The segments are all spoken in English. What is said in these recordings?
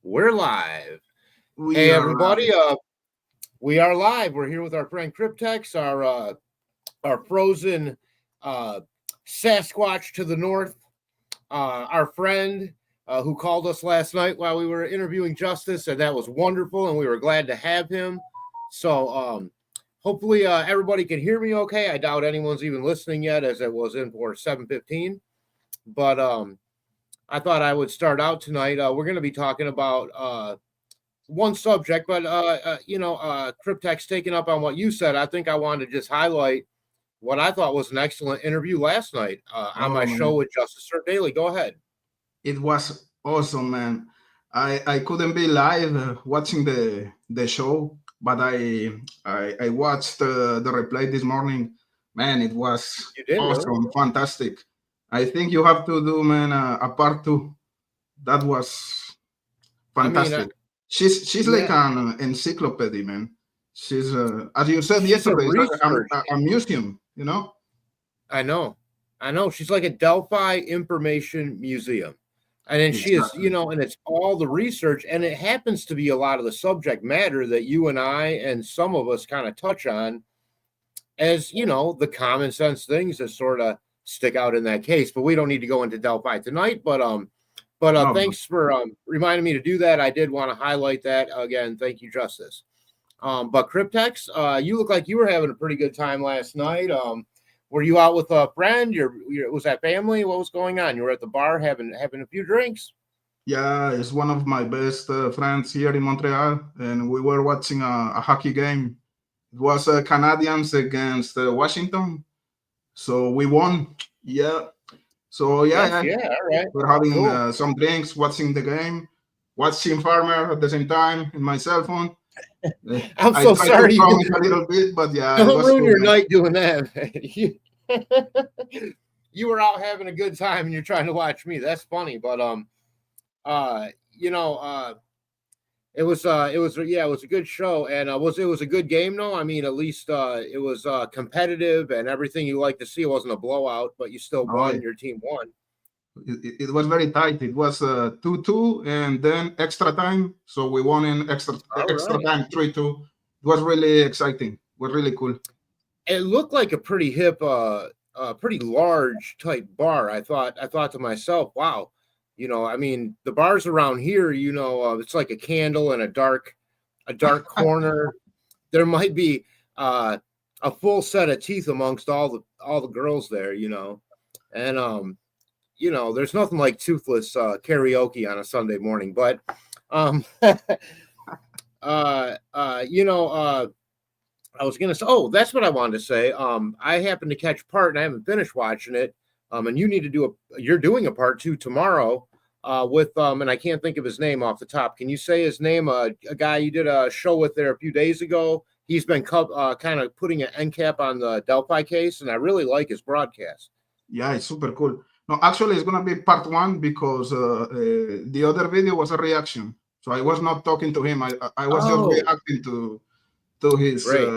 We're live. We Hey, are everybody. live. We are live. We're here with our friend Criptex, our frozen uh, Sasquatch to the north, our friend who called us last night while we were interviewing Justice, and that was wonderful, and we were glad to have him. So hopefully everybody can hear me okay. I doubt anyone's even listening yet, as it was in for 7:15. But I thought I would start out tonight. We're going to be talking about one subject, but Criptex taking up on what you said. I think I wanted to just highlight what I thought was an excellent interview last night on my Oh show man, with Justice Sir Daily. Go ahead. it was awesome, man. I couldn't be live watching the show, but I watched the replay this morning. Man, it was You did, really? awesome, fantastic. I think you have to do, man, a part two. That was I mean, fantastic. She's like yeah, an encyclopedia, man. She's as you said she's a yesterday, it's like research. a museum, you know. I know. She's like a Delphi Information Museum. And then she is, Exactly. and it's all the research, and it happens to be a lot of the subject matter that you and I and some of us kind of touch on as, the common sense things that sort of stick out in that case. But we don't need to go into Delphi tonight. But No, thanks for reminding me to do that. I did want to highlight that again. Thank you, Justice. But Criptex, you look like you were having a pretty good time last night. Were you out with a friend? Was that family? What was going on? You were at the bar having a few drinks. yeah, it's one of my best friends here in Montreal, and we were watching a hockey game. It was Canadians against Washington, so we won. Yeah, so Yes, yeah, yeah, all right, we're having cool. some drinks, watching the game, watching Farmer at the same time in my cell phone. I'm I so tried to sorry. promise a little bit, but yeah, it Don't was ruin cool, your man. night doing that. You were out having a good time and you're trying to watch me. That's funny, but uh, you know, uh, it was a good show, and it was a good game though. I mean, at least it was competitive and everything you like to see. It wasn't a blowout, but you still Oh, won. Your team won. it was very tight. It was 2-2 and then extra time. So we won in All extra right. time 3-2. It was really exciting. It was really cool. It looked like a pretty hip, pretty large type bar. I thought to myself, wow, I mean, the bars around here, it's like a candle in a dark corner. There might be uh, a full set of teeth amongst all the girls there, and there's nothing like toothless karaoke on a Sunday morning. But um, uh, uh, you know, uh, I was gonna say, oh, that's what I wanted to say. I happened to catch part, and I haven't finished watching it. And you need to you're doing a part two tomorrow. With and I can't think of his name off the top. Can you say his name? A guy you did a show with there a few days ago. He's been kind of putting an end cap on the Delphi case, and I really like his broadcast. Yeah, it's super cool. No, actually, it's gonna be part one because the other video was a reaction. So I was not talking to him. I was just Oh, reacting to his great.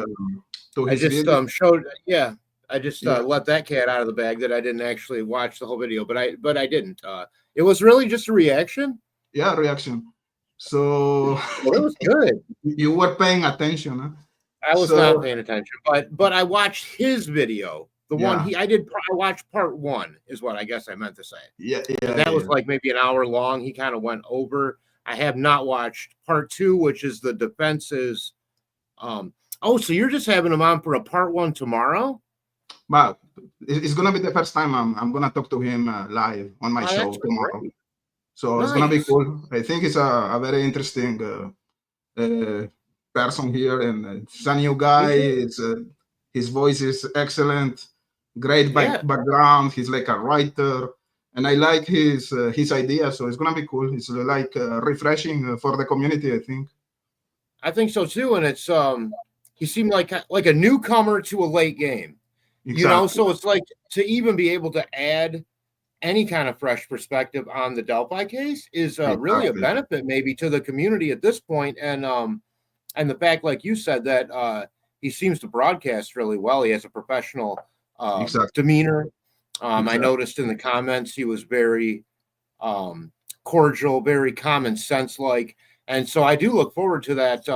I just video. showed, yeah. I just Yeah, let that cat out of the bag that I didn't actually watch the whole video, but I didn't. It was really just a reaction. yeah, reaction. So Well, it was good. you were paying attention, huh? I was not So paying attention, but I watched his video. The one yeah, I watched part one is what I guess I meant to say. yeah, And yeah, that was yeah. like maybe an hour long. He kind of went over. I have not watched part two, which is the defenses. Um, oh, so you're just having him on for a part one tomorrow? But it's gonna be the first time I'm gonna talk to him live on my Oh, show that's tomorrow. great. So it's gonna be Nice. cool. I think it's a very interesting uh, person here, and it's a new Me guy. too. It's his voice is excellent, great Yeah. background. He's like a writer, and I like his idea. So it's gonna be cool. It's like refreshing for the community, I think. I think so too. And it's he seemed like a newcomer to a late game. Exactly. So it's like to even be able to add any kind of fresh perspective on the Delphi case is really a Exactly. benefit maybe to the community at this point. And the fact, like you said, that he seems to broadcast really well. He has a professional Exactly. demeanor. I Exactly. noticed in the comments he was very cordial, very common sense like. And so I do look forward to that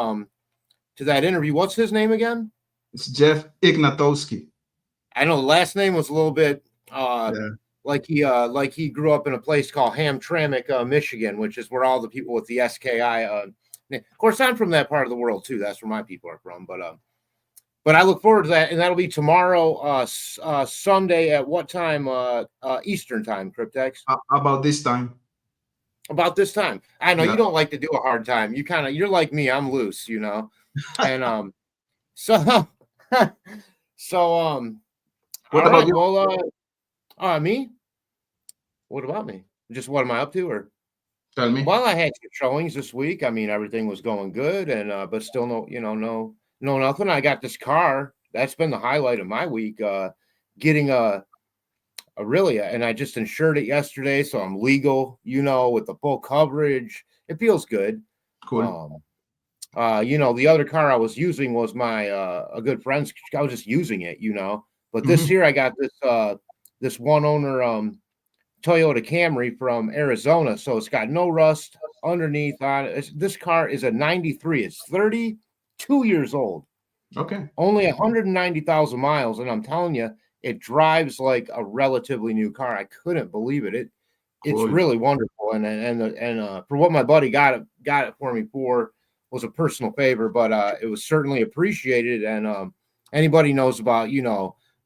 interview. What's his name again? It's Jeff Ignatowski. I know the last name was a little bit Yeah. like he grew up in a place called Hamtramck, Michigan, which is where all the people with the SKI. Of course, I'm from that part of the world too. That's where my people are from. But I look forward to that, and that'll be tomorrow, Sunday at what time? Eastern time, Criptex. About this time. About this time. I know Yeah. you don't like to do a hard time. You're like me. I'm loose, you know. And so What all about right, you? well, me? What about me? Just what am I up to? Or Tell me. well, I had some showings this week. I mean, everything was going good, and but still no nothing. I got this car. That's been the highlight of my week. Getting and I just insured it yesterday, so I'm legal, with the full coverage. It feels good. Cool. The other car I was using was my a good friend's. I was just using it, But this year I got this one owner Toyota Camry from Arizona, so it's got no rust underneath on it. This car is a 93. It's 32 years old. Okay. Only 190,000 miles, and I'm telling you, it drives like a relatively new car. I couldn't believe it. It's Cool. really wonderful, and for what my buddy got it for me for was a personal favor, but it was certainly appreciated. And anybody knows about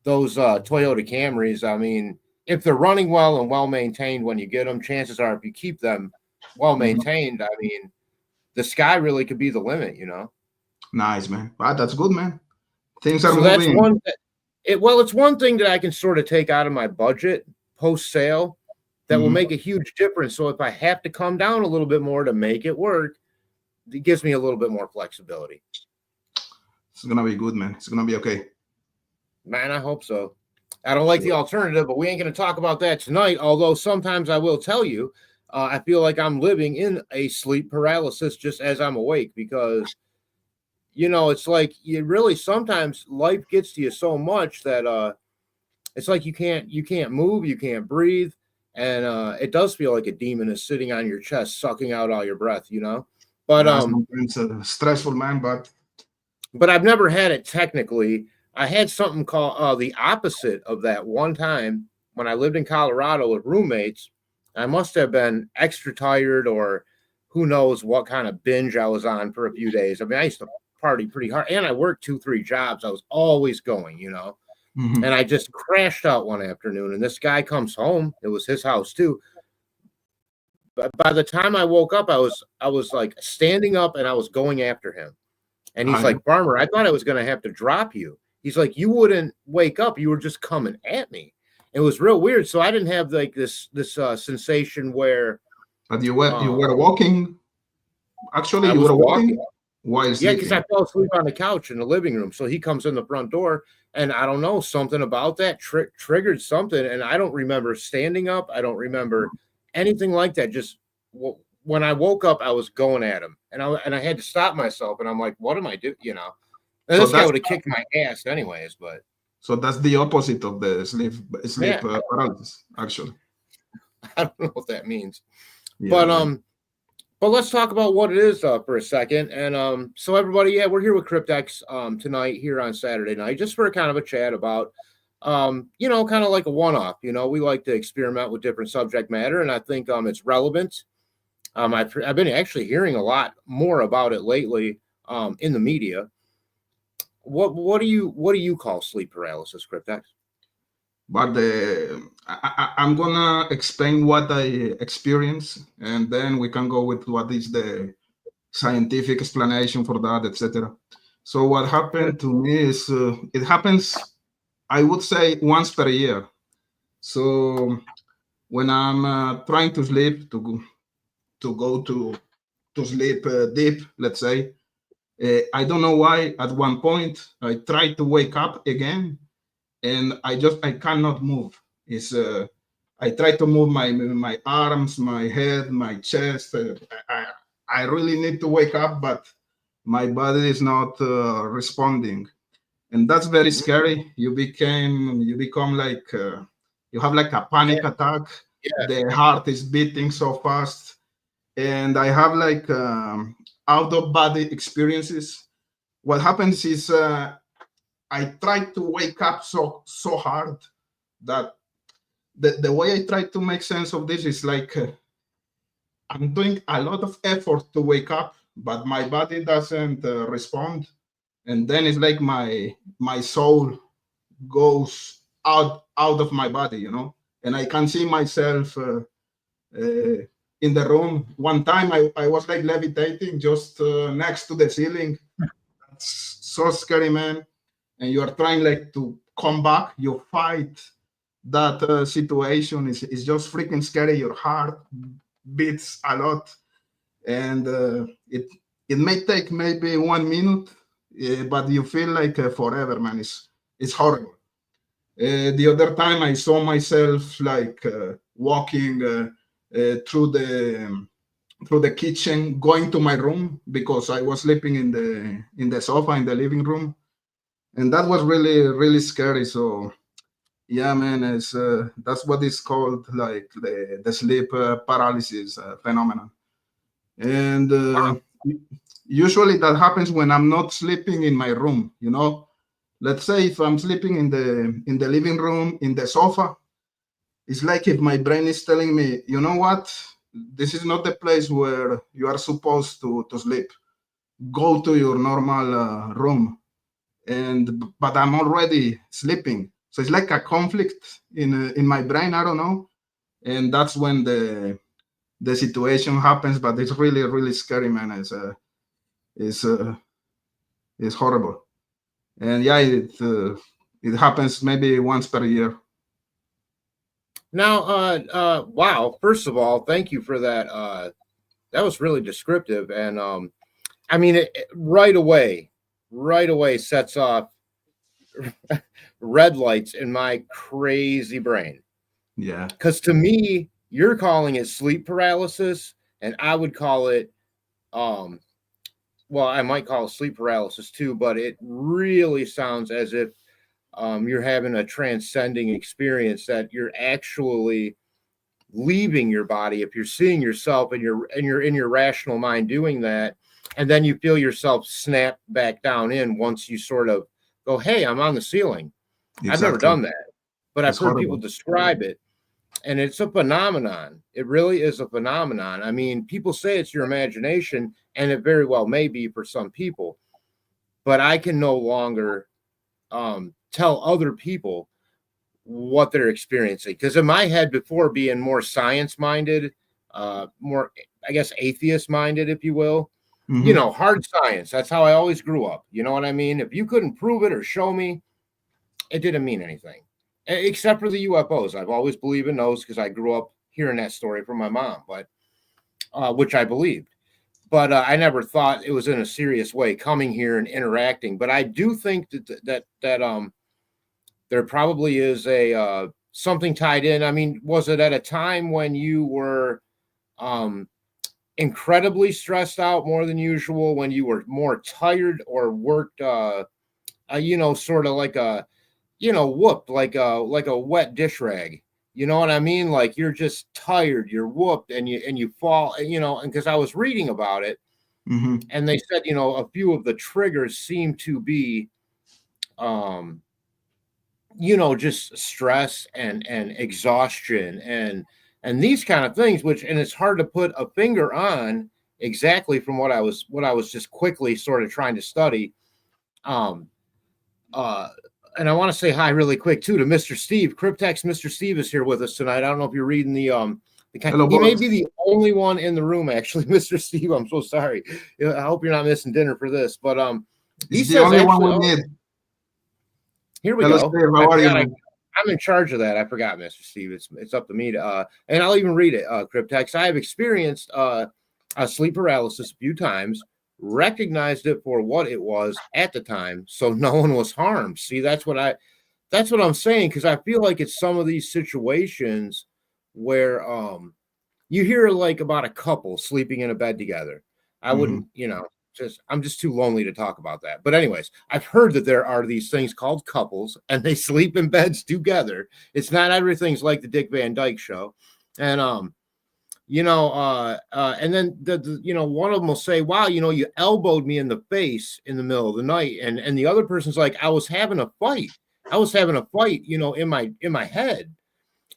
those Toyota Camrys. I mean, if they're running well and well maintained when you get them, chances are if you keep them well maintained, I mean, the sky really could be the limit. Nice, man. Wow, that's good, man. Things are So moving. that's one. It's one thing that I can sort of take out of my budget post sale that will make a huge difference. So if I have to come down a little bit more to make it work, it gives me a little bit more flexibility. It's gonna be good, man. It's gonna be okay. Man, I hope so. I don't like the alternative, but we ain't going to talk about that tonight. Although sometimes I will tell you, I feel like I'm living in a sleep paralysis just as I'm awake because, it's like you really sometimes life gets to you so much that it's like you can't move, you can't breathe, and it does feel like a demon is sitting on your chest, sucking out all your breath, But it's stressful, man. But I've never had it technically. I had something called the opposite of that one time when I lived in Colorado with roommates. I must have been extra tired or who knows what kind of binge I was on for a few days. I mean, I used to party pretty hard and I worked 2-3 jobs. I was always going, and I just crashed out one afternoon and this guy comes home. It was his house too. But by the time I woke up, I was like standing up and I was going after him. And he's like, Farmer, I thought I was going to have to drop you. He's like, you wouldn't wake up. You were just coming at me. It was real weird. So I didn't have like this sensation where. But you were walking. Actually, you were walking. Why? Yeah, because I fell asleep on the couch in the living room. So he comes in the front door, and I don't know, something about that triggered something. And I don't remember standing up. I don't remember anything like that. Just when I woke up, I was going at him, and I had to stop myself. And I'm like, what am I doing? And so this guy would have kicked my ass anyways, but. So that's the opposite of the sleep paralysis, actually. I don't know what that means. Yeah, but let's talk about what it is for a second. And so everybody, we're here with Criptex tonight here on Saturday night, just for a kind of a chat about, kind of like a one-off. We like to experiment with different subject matter, and I think it's relevant. I've been actually hearing a lot more about it lately in the media. What do you call sleep paralysis, Criptex? But I'm gonna explain what I experience, and then we can go with what is the scientific explanation for that, etc. So what happened to me is it happens, I would say, once per year. So when I'm trying to sleep, to go to sleep deep, let's say, I don't know why. At one point, I tried to wake up again, and I cannot move. It's I try to move my arms, my head, my chest. I really need to wake up, but my body is not responding, and that's very scary. You become like you have like a panic attack, Yeah. the heart is beating so fast, and I have like out of body experiences. What happens is I try to wake up so hard that the way I try to make sense of this is like I'm doing a lot of effort to wake up, but my body doesn't respond, and then it's like my soul goes out of my body, and I can see myself in the room. One time I was like levitating just next to the ceiling. That's so scary, man. And you are trying like to come back, you fight that situation. Is just freaking scary. Your heart beats a lot, and it may take maybe 1 minute, but you feel like forever, man. It's horrible. The other time I saw myself like walking through the kitchen, going to my room because I was sleeping in the sofa in the living room, and that was really scary. So yeah, man, it's that's what is called like the sleep paralysis phenomenon, and usually that happens when I'm not sleeping in my room. Let's say if I'm sleeping in the living room in the sofa, it's like if my brain is telling me, you know what, this is not the place where you are supposed to sleep. Go to your normal room, but I'm already sleeping. So it's like a conflict in my brain. I don't know, and that's when the situation happens. But it's really scary, man. It's uh, it's horrible, and yeah, it happens maybe once per year. Now, wow. First of all, thank you for that. That was really descriptive, and I mean, right away sets off red lights in my crazy brain. Yeah. Because to me, you're calling it sleep paralysis, and I would call it, um, well, I might call it sleep paralysis too, but it really sounds as if you're having a transcending experience that you're actually leaving your body. If you're seeing yourself and you're in your rational mind doing that, and then you feel yourself snap back down in once you sort of go, "Hey, I'm on the ceiling." Exactly. I've never done that, but It's I've heard horrible. people describe it, and it's a phenomenon. It really is a phenomenon. I mean, people say it's your imagination, and it very well may be for some people, but I can no longer tell other people what they're experiencing. Because in my head, before being more science minded, more, I guess, atheist minded, if you will, Mm-hmm. hard science. That's how I always grew up. You know what I mean? If you couldn't prove it or show me, it didn't mean anything, except for the UFOs. I've always believed in those because I grew up hearing that story from my mom, but which I believed. But I never thought it was in a serious way coming here and interacting. But I do think that there probably is a something tied in. I mean, was it at a time when you were um, incredibly stressed out more than usual, when you were more tired or worked, sort of like a, whooped like a wet dish rag? You know what I mean? Like you're just tired, you're whooped, and you fall. And because I was reading about it, Mm-hmm. and they said a few of the triggers seem to be um just stress and exhaustion and these kind of things, which, and it's hard to put a finger on exactly from what I was just quickly sort of trying to study. um uh and I want to say hi really quick too to Mr. Steve Criptex. Mr. Steve is here with us tonight. I don't know if you're reading Hello, he may boys. be the only one in the room, actually. Mr. Steve, I'm so sorry. I hope you're not missing dinner for this, but he It's the says only one actually, we need. here we Hello, go. Steve. I How are you, forgot man? I'm in charge of that. I forgot, Mr. Steve. It's up to me to and I'll even read it, Criptex. I have experienced a sleep paralysis a few times, recognized it for what it was at the time, so no one was harmed. See, that's what I'm saying, because I feel like it's some of these situations where you hear like about a couple sleeping in a bed together. I Mm-hmm. wouldn't, I'm just too lonely to talk about that. But anyways, I've heard that there are these things called couples and they sleep in beds together. It's not everything's like the Dick Van Dyke Show. And and then one of them will say, wow, you elbowed me in the face in the middle of the night. And the other person's like, I was having a fight. In my head.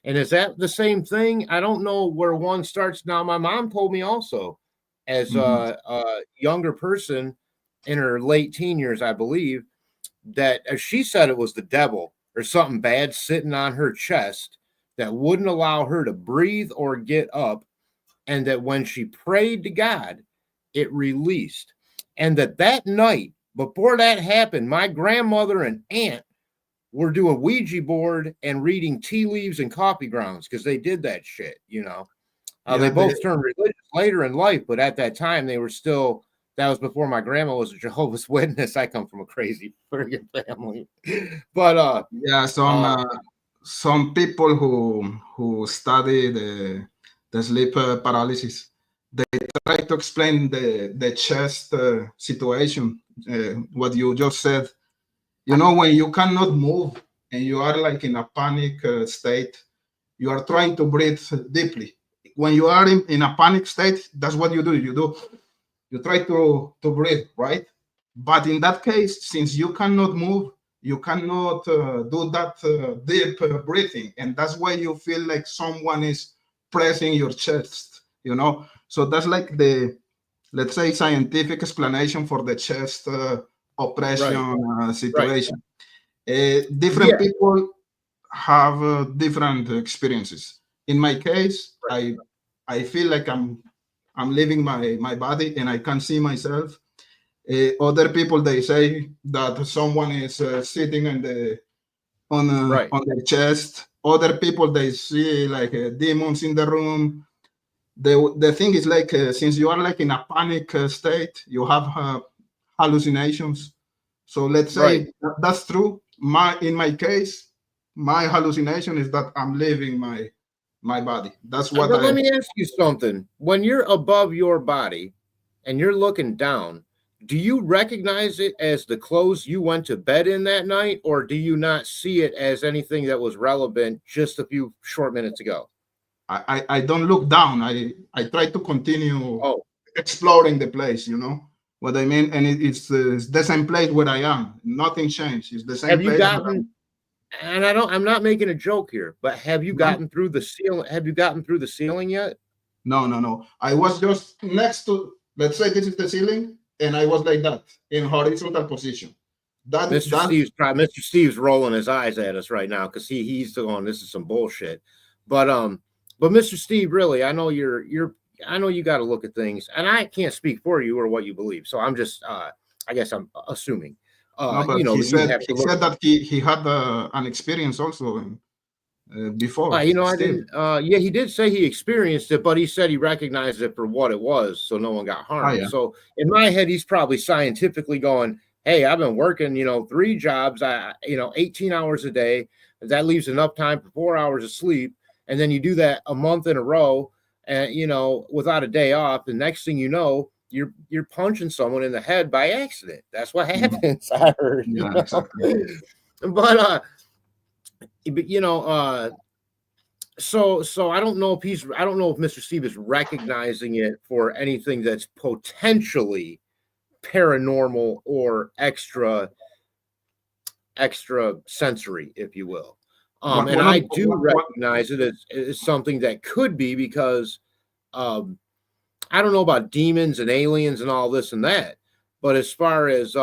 And is that the same thing? I don't know where one starts. Now, my mom told me also, as Mhm. a younger person in her late teen years, I believe, that she said it was the devil or something bad sitting on her chest that wouldn't allow her to breathe or get up, and that when she prayed to God, it released. And that night, before that happened, my grandmother and aunt were doing Ouija board and reading tea leaves and coffee grounds because they did that shit. They Yeah, both turned religious later in life, but at that time they were still. That was before my grandma was a Jehovah's Witness. I come from a crazy friggin' family, but yeah, uh, some people who study the sleep paralysis, they try to explain the chest situation. What you just said, when you cannot move and you are like in a panic state, you are trying to breathe deeply. When you are in a panic state, that's what you do. You try to breathe, right? But in that case, since you cannot move, you cannot do that deep breathing, and that's why you feel like someone is pressing your chest. So that's like the, let's say, scientific explanation for the chest right, oppression right, situation. Different yeah, people have different experiences. In my case, right, I feel like I'm leaving my body and I can see myself. Other people, they say that someone is sitting right. on their chest. Other people, they see like demons in the room. The thing is like since you are like in a panic state, you have hallucinations. So let's Right. say that's true. In my case, my hallucination is that I'm leaving my body. That's what But I. let me ask you something. When you're above your body and you're looking down, do you recognize it as the clothes you went to bed in that night, or do you not see it as anything that was relevant just a few short minutes ago? I don't look down. I try to continue Oh, exploring the place. You know what I mean? And it's the same place where I am. Nothing changed. It's the same have you place. But gotten, and I'm not making a joke here, but have you no, gotten through the ceiling? Have you gotten through the ceiling yet? no. I was just next to. Let's say this is the ceiling, and I was like that in horizontal position. That Mr. Steve's rolling his eyes at us right now because he's going, this is some bullshit. But Mr. Steve, really, I know I know you got to look at things, and I can't speak for you or what you believe. So I'm just I guess I'm assuming no, but he that you'd said have to he look. said that he had an experience also before I Steve. didn't. Yeah, he did say he experienced it, but he said he recognized it for what it was, so no one got Oh harmed. yeah. So in my head, he's probably scientifically going, "Hey, I've been working, 3 jobs, 18 hours a day. That leaves enough time for 4 hours of sleep, and then you do that a month in a row, and without a day off. The next thing you know, you're punching someone in the head by accident. That's what Mhm. happens. I heard, Yeah, exactly. but but so I don't know if Mr. Steve is recognizing it for anything that's potentially paranormal or extra sensory, if you will. And One of I do recognize it as something that could be because um, I don't know about demons and aliens and all this and that, but as far as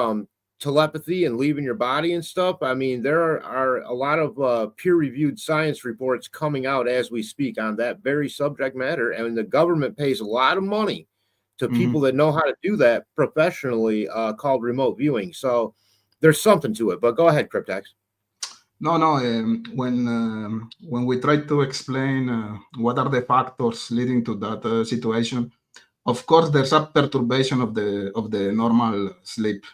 telepathy and leaving your body and stuff, I mean, there are a lot of peer-reviewed science reports coming out as we speak on that very subject matter, and the government pays a lot of money to people Mhm. that know how to do that professionally, called remote viewing. So there's something to it. But go ahead, Criptex. No. When we try to explain what are the factors leading to that situation, of course, there's a perturbation of the normal sleep.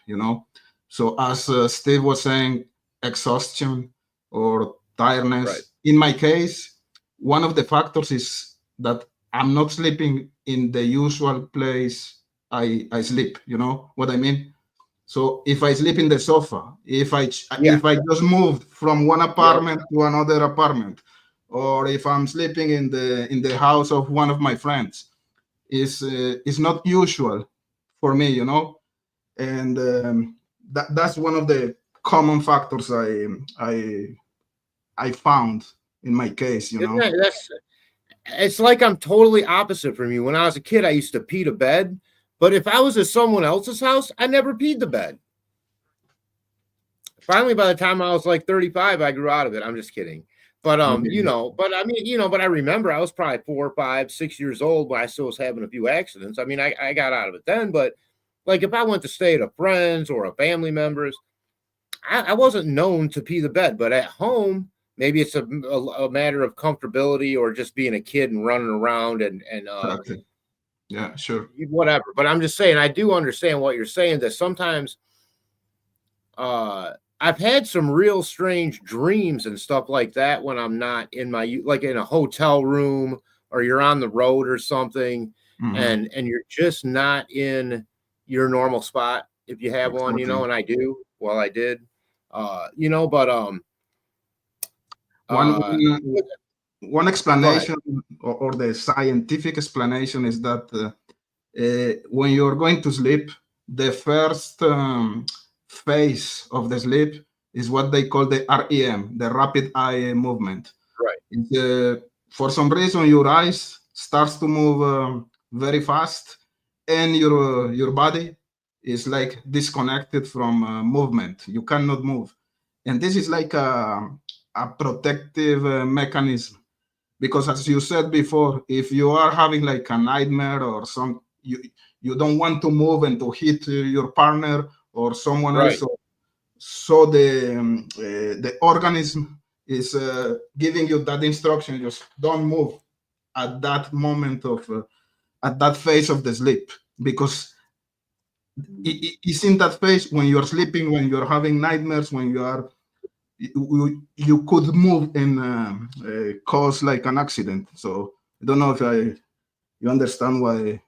So as Steve was saying, exhaustion or Right. tiredness. In my case, one of the factors is that I'm not sleeping in the usual place I sleep. You know what I mean? So if I sleep in the sofa, if I Yeah. just moved from one Yep. apartment to another apartment, or if I'm sleeping in the house of one of my friends, is not usual for me, and that's one of the common factors I found in my case, Isn't that's it's like I'm totally opposite from you. When I was a kid, I used to pee to bed, but if I was at someone else's house, I never peed to bed. Finally, by the time I was like 35, I grew out of it. I'm just kidding. But Okay. but I mean, but I remember I was probably 4, 5, 6 years old when I still was having a few accidents. I mean, I got out of it then, but like if I went to stay at a friend's or a family member's, I wasn't known to pee the bed. But at home, maybe it's a matter of comfortability or just being a kid and running around and Exactly. Yeah, sure. whatever. But I'm just saying, I do understand what you're saying, that sometimes I've had some real strange dreams and stuff like that when I'm not in my, like in a hotel room or you're on the road or something, Hmm. and you're just not in your normal spot if you have one, Exactly. and I do. Well, I did. But One uh one one go ahead. explanation, or the scientific explanation, is that when you're going to sleep, the first phase of the sleep is what they call the REM, the rapid eye movement. Right. For some reason, your eyes starts to move very fast, and your body is like disconnected from movement. You cannot move, and this is like a protective mechanism, because as you said before, if you are having like a nightmare or you don't want to move and to hit your partner or someone else, Right. so the organism is giving you that instruction: just don't move at that moment of at that phase of the sleep, because it's in that phase when you're sleeping, when you're having nightmares, when you could move and cause like an accident. So I don't know if you understand why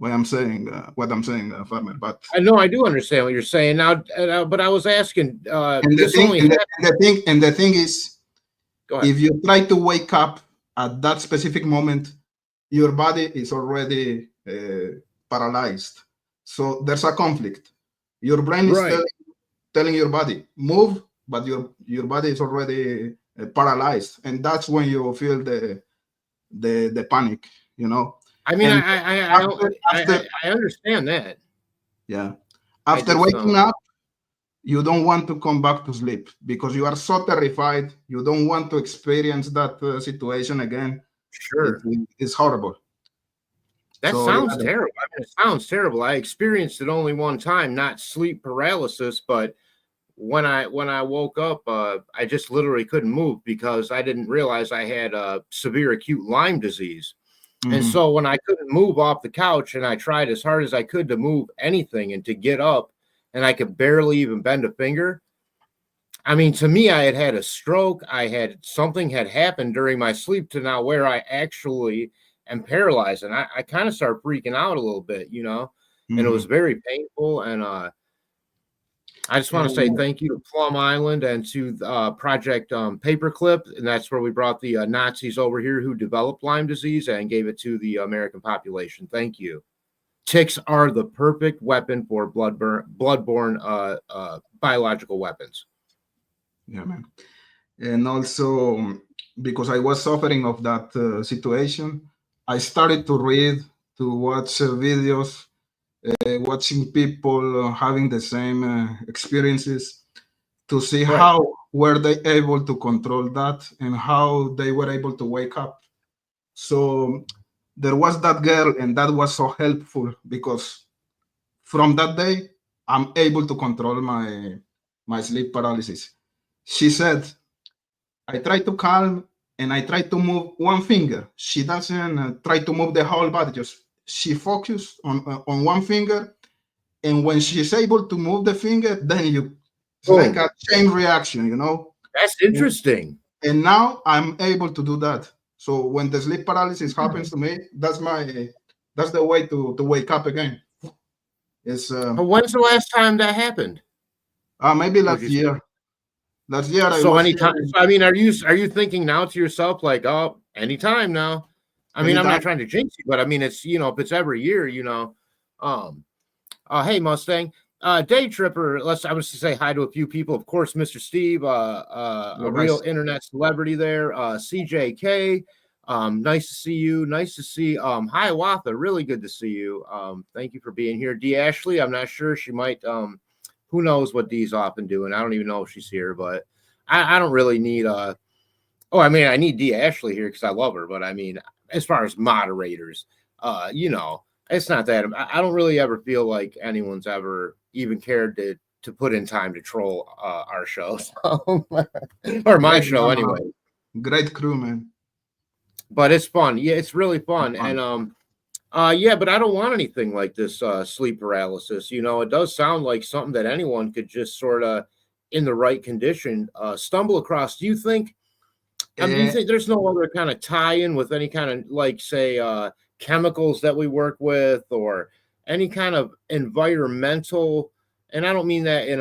I'm saying what I'm saying, Farmer. But I know I do understand what you're saying now, but I was asking, and the this thing only and the, happened. and the thing is, Go ahead. if you try to wake up at that specific moment, your body is already paralyzed. So there's a conflict. Your brain is Right. telling your body move, but your body is already paralyzed, and that's when you feel the panic, I mean, and after after I understand that. yeah, I after just waking up, you don't want to come back to sleep because you are so terrified. You don't want to experience that situation again. sure. It's horrible. That So sounds yeah. terrible. I mean, it sounds terrible. I experienced it only one time, not sleep paralysis, but when I woke up, I just literally couldn't move because I didn't realize I had severe acute Lyme disease. And Mhm. so when I couldn't move off the couch and I tried as hard as I could to move anything and to get up, and I could barely even bend a finger. I mean, to me, I had had a stroke. I had something had happened during my sleep to now where I actually am paralyzed. And I kind of started freaking out a little bit, and it was Mhm. very painful. And I just want to say And thank you to Plum Island and to Project Paperclip. And that's where we brought the Nazis over here who developed Lyme disease and gave it to the American population. Thank you. Ticks are the perfect weapon for bloodborne biological weapons. yeah, man. And also, because I was suffering of that situation, I started to read, to watch videos, watching people having the same experiences, to see Right. how were they able to control that and how they were able to wake up. So there was that girl, and that was so helpful because from that day, I'm able to control my sleep paralysis. She said, I try to calm and I try to move one finger. She doesn't try to move the whole body. Just she focused on one finger, and when she's able to move the finger, then it's like Boom. a chain reaction. That's And, interesting. and now I'm able to do that. So when the sleep paralysis happens to me, that's the way to wake up again. It's When's the last time that happened? maybe Would last you say? year. Last year I So was anytime, here so, I mean, are you thinking now to yourself like, oh, anytime now? I mean, I'm not anytime. trying to jinx you, but I mean, it's if it's every year, um, hey Mustang, Day Tripper. I was to say hi to a few people. Of course, Mr. Steve, a Your real best. internet celebrity there. CJK, nice to see you. Nice to see Hiawatha. Really good to see you. Thank you for being here. D Ashley, I'm not sure. She might who knows what D's often doing. I don't even know if she's here, but I don't really need oh, I mean, I need D Ashley here because I love her, but I mean, as far as moderators, it's not that I don't really ever feel like anyone's ever even cared to put in time to troll our show, or my Great, show no, anyway. no. Great crew, man. But it's fun. Yeah, it's really fun. Fun. And yeah, but I don't want anything like this sleep paralysis. It does sound like something that anyone could just sort of in the right condition stumble across. Do you think do you think there's no other kind of tie-in with any kind of like say chemicals that we work with or any kind of environmental, and I don't mean that in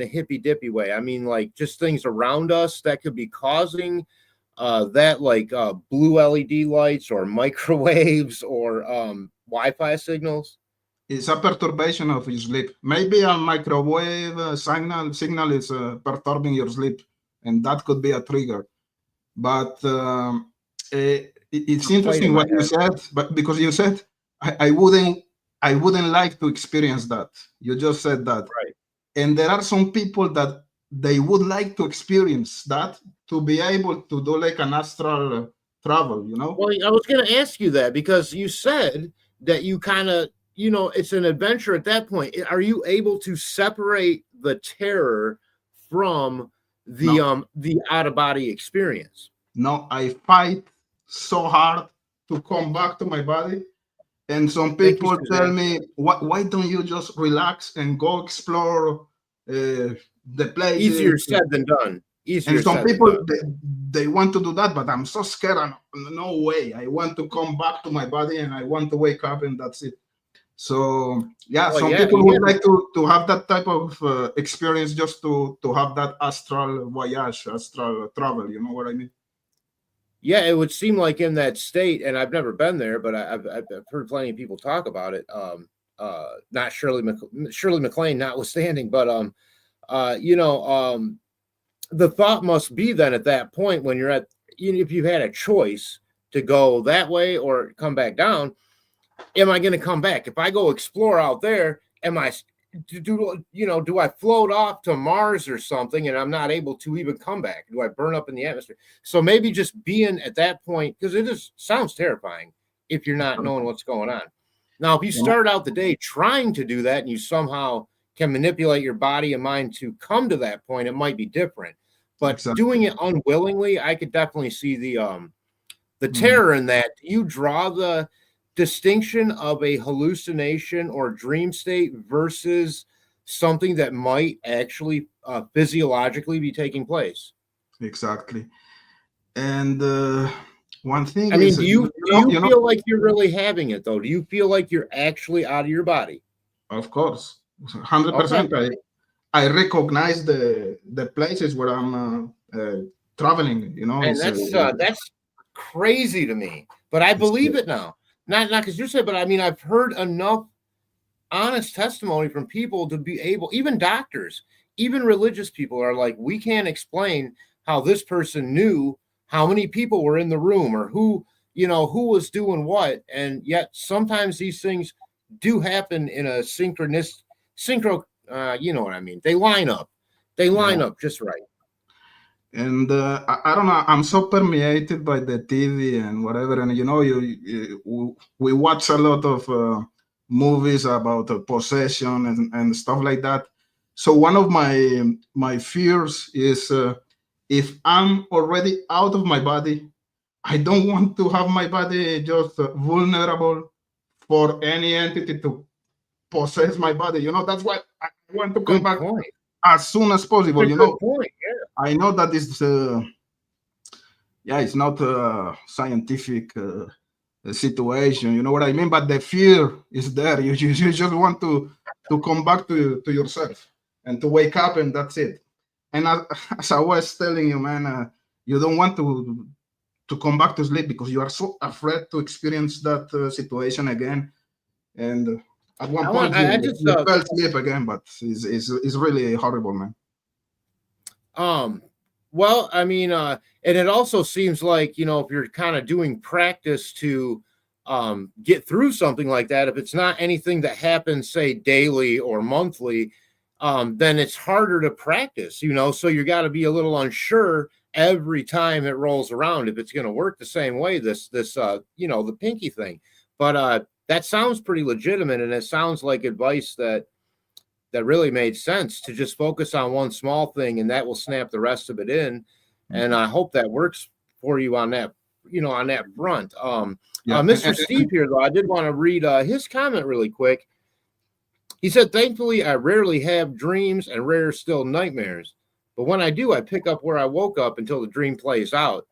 a hippy dippy way. I mean like just things around us that could be causing that like blue LED lights or microwaves or Wi-Fi signals? It's a perturbation of your sleep. Maybe a microwave signal is perturbing your sleep, and that could be a trigger. But it's interesting what you said, but because you said I wouldn't like to experience that. You just said that, Right. and there are some people that they would like to experience that to be able to do like an astral travel. Well, I was going to ask you that because you said that you kind of, it's an adventure at that point. Are you able to separate the terror from the out of body experience? No, I fight so hard to come back to my body. And some people tell me, why don't you just relax and go explore the places? Easier said than done. And some people, they want to do that, but I'm so scared. No way. I want to come back to my body and I want to wake up and that's it. So, yeah, people would like to have that type of experience just to have that astral voyage, astral travel. You know what I mean? Yeah, it would seem like in that state, and I've never been there, but I've heard plenty of people talk about it. Not Shirley MacLaine notwithstanding, but the thought must be then at that point when you're if you've had a choice to go that way or come back down, am I going to come back? If I go explore out there, do I float off to Mars or something and I'm not able to even come back? Do I burn up in the atmosphere? So maybe just being at that point, because it just sounds terrifying if you're not knowing what's going on. Now, if you start out the day trying to do that and you somehow can manipulate your body and mind to come to that point, it might be different. But doing it unwillingly, I could definitely see the terror in that. Do you draw the distinction of a hallucination or dream state versus something that might actually physiologically be taking place? Exactly. And one thing I mean, do you feel like you're really having it though? Do you feel like you're actually out of your body? Of course, 100%. Okay. I recognize the places where I'm traveling. And that's crazy to me. But I believe it now. Not because you said, but I mean, I've heard enough honest testimony from people to be able, even doctors, even religious people are like, we can't explain how this person knew how many people were in the room or who was doing what. And yet sometimes these things do happen in a synchro, you know what I mean? They line up just right. And I don't know, I'm so permeated by the TV and whatever. And, we watch a lot of movies about possession and stuff like that. So one of my fears is if I'm already out of my body, I don't want to have my body just vulnerable for any entity to possess my body. That's why I want to come back as soon as possible. I know that this, it's not a scientific situation. You know what I mean? But the fear is there. You just want to come back to yourself and to wake up, and that's it. and as I was telling you, man, you don't want to come back to sleep because you are so afraid to experience that situation again. And at one point, I just you fell asleep again, but it's really horrible, man. Well, I mean, and it also seems like, if you're kind of doing practice to get through something like that, if it's not anything that happens, say, daily or monthly, then it's harder to practice, so you got to be a little unsure every time it rolls around if it's going to work the same way, this the pinky thing. But that sounds pretty legitimate, and it sounds like advice that really made sense, to just focus on one small thing, and that will snap the rest of it in. And I hope that works for you on that, on that front. Mr. Steve here, though, I did want to read his comment really quick. He said, "Thankfully, I rarely have dreams and rare still nightmares. But when I do, I pick up where I woke up until the dream plays out.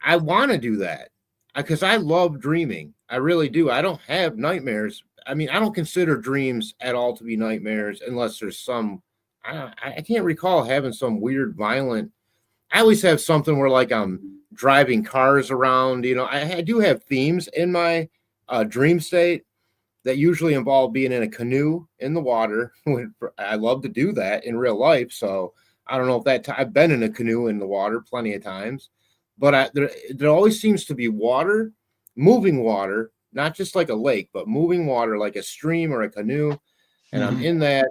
I want to do that because I love dreaming. I really do. I don't have nightmares. I mean, I don't consider dreams at all to be nightmares unless there's some, I can't recall having some weird, violent. I always have something where, like, I'm driving cars around. I do have themes in my dream state that usually involve being in a canoe in the water. I love to do that in real life. So I don't know if I've been in a canoe in the water plenty of times, but there always seems to be water, moving water, not just like a lake, but moving water, like a stream or a canoe. And I'm in that.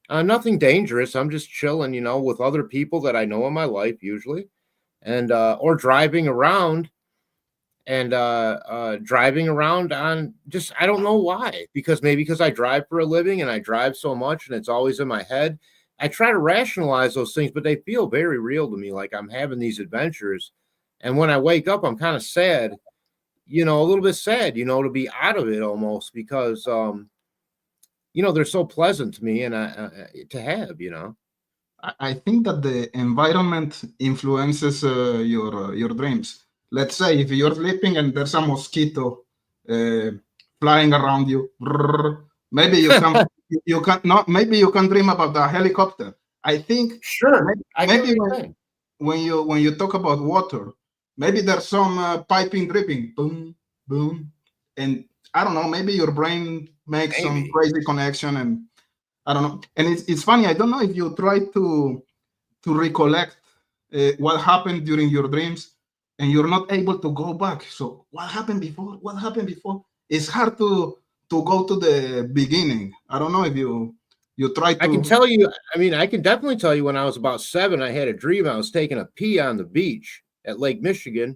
Nothing dangerous. I'm just chilling, with other people that I know in my life usually, and or driving around, and driving around on just, I don't know why, because I drive for a living and I drive so much and it's always in my head. I try to rationalize those things, but they feel very real to me. Like I'm having these adventures, and when I wake up, I'm kind of sad, a little bit sad, to be out of it almost, because they're so pleasant to me, and to have. I think that the environment influences your dreams. Let's say if you're sleeping and there's a mosquito flying around you, maybe you can maybe you can dream about a helicopter. I think sure. Maybe when you talk about water, maybe there's some piping dripping, boom, boom, and I don't know. Maybe your brain makes some crazy connection, and I don't know. And it's funny. I don't know if you try to recollect what happened during your dreams, and you're not able to go back. So what happened before? What happened before? It's hard to go to the beginning. I don't know if you try to. I can tell you. I mean, I can definitely tell you. When I was about 7, I had a dream. I was taking a pee on the beach at Lake Michigan.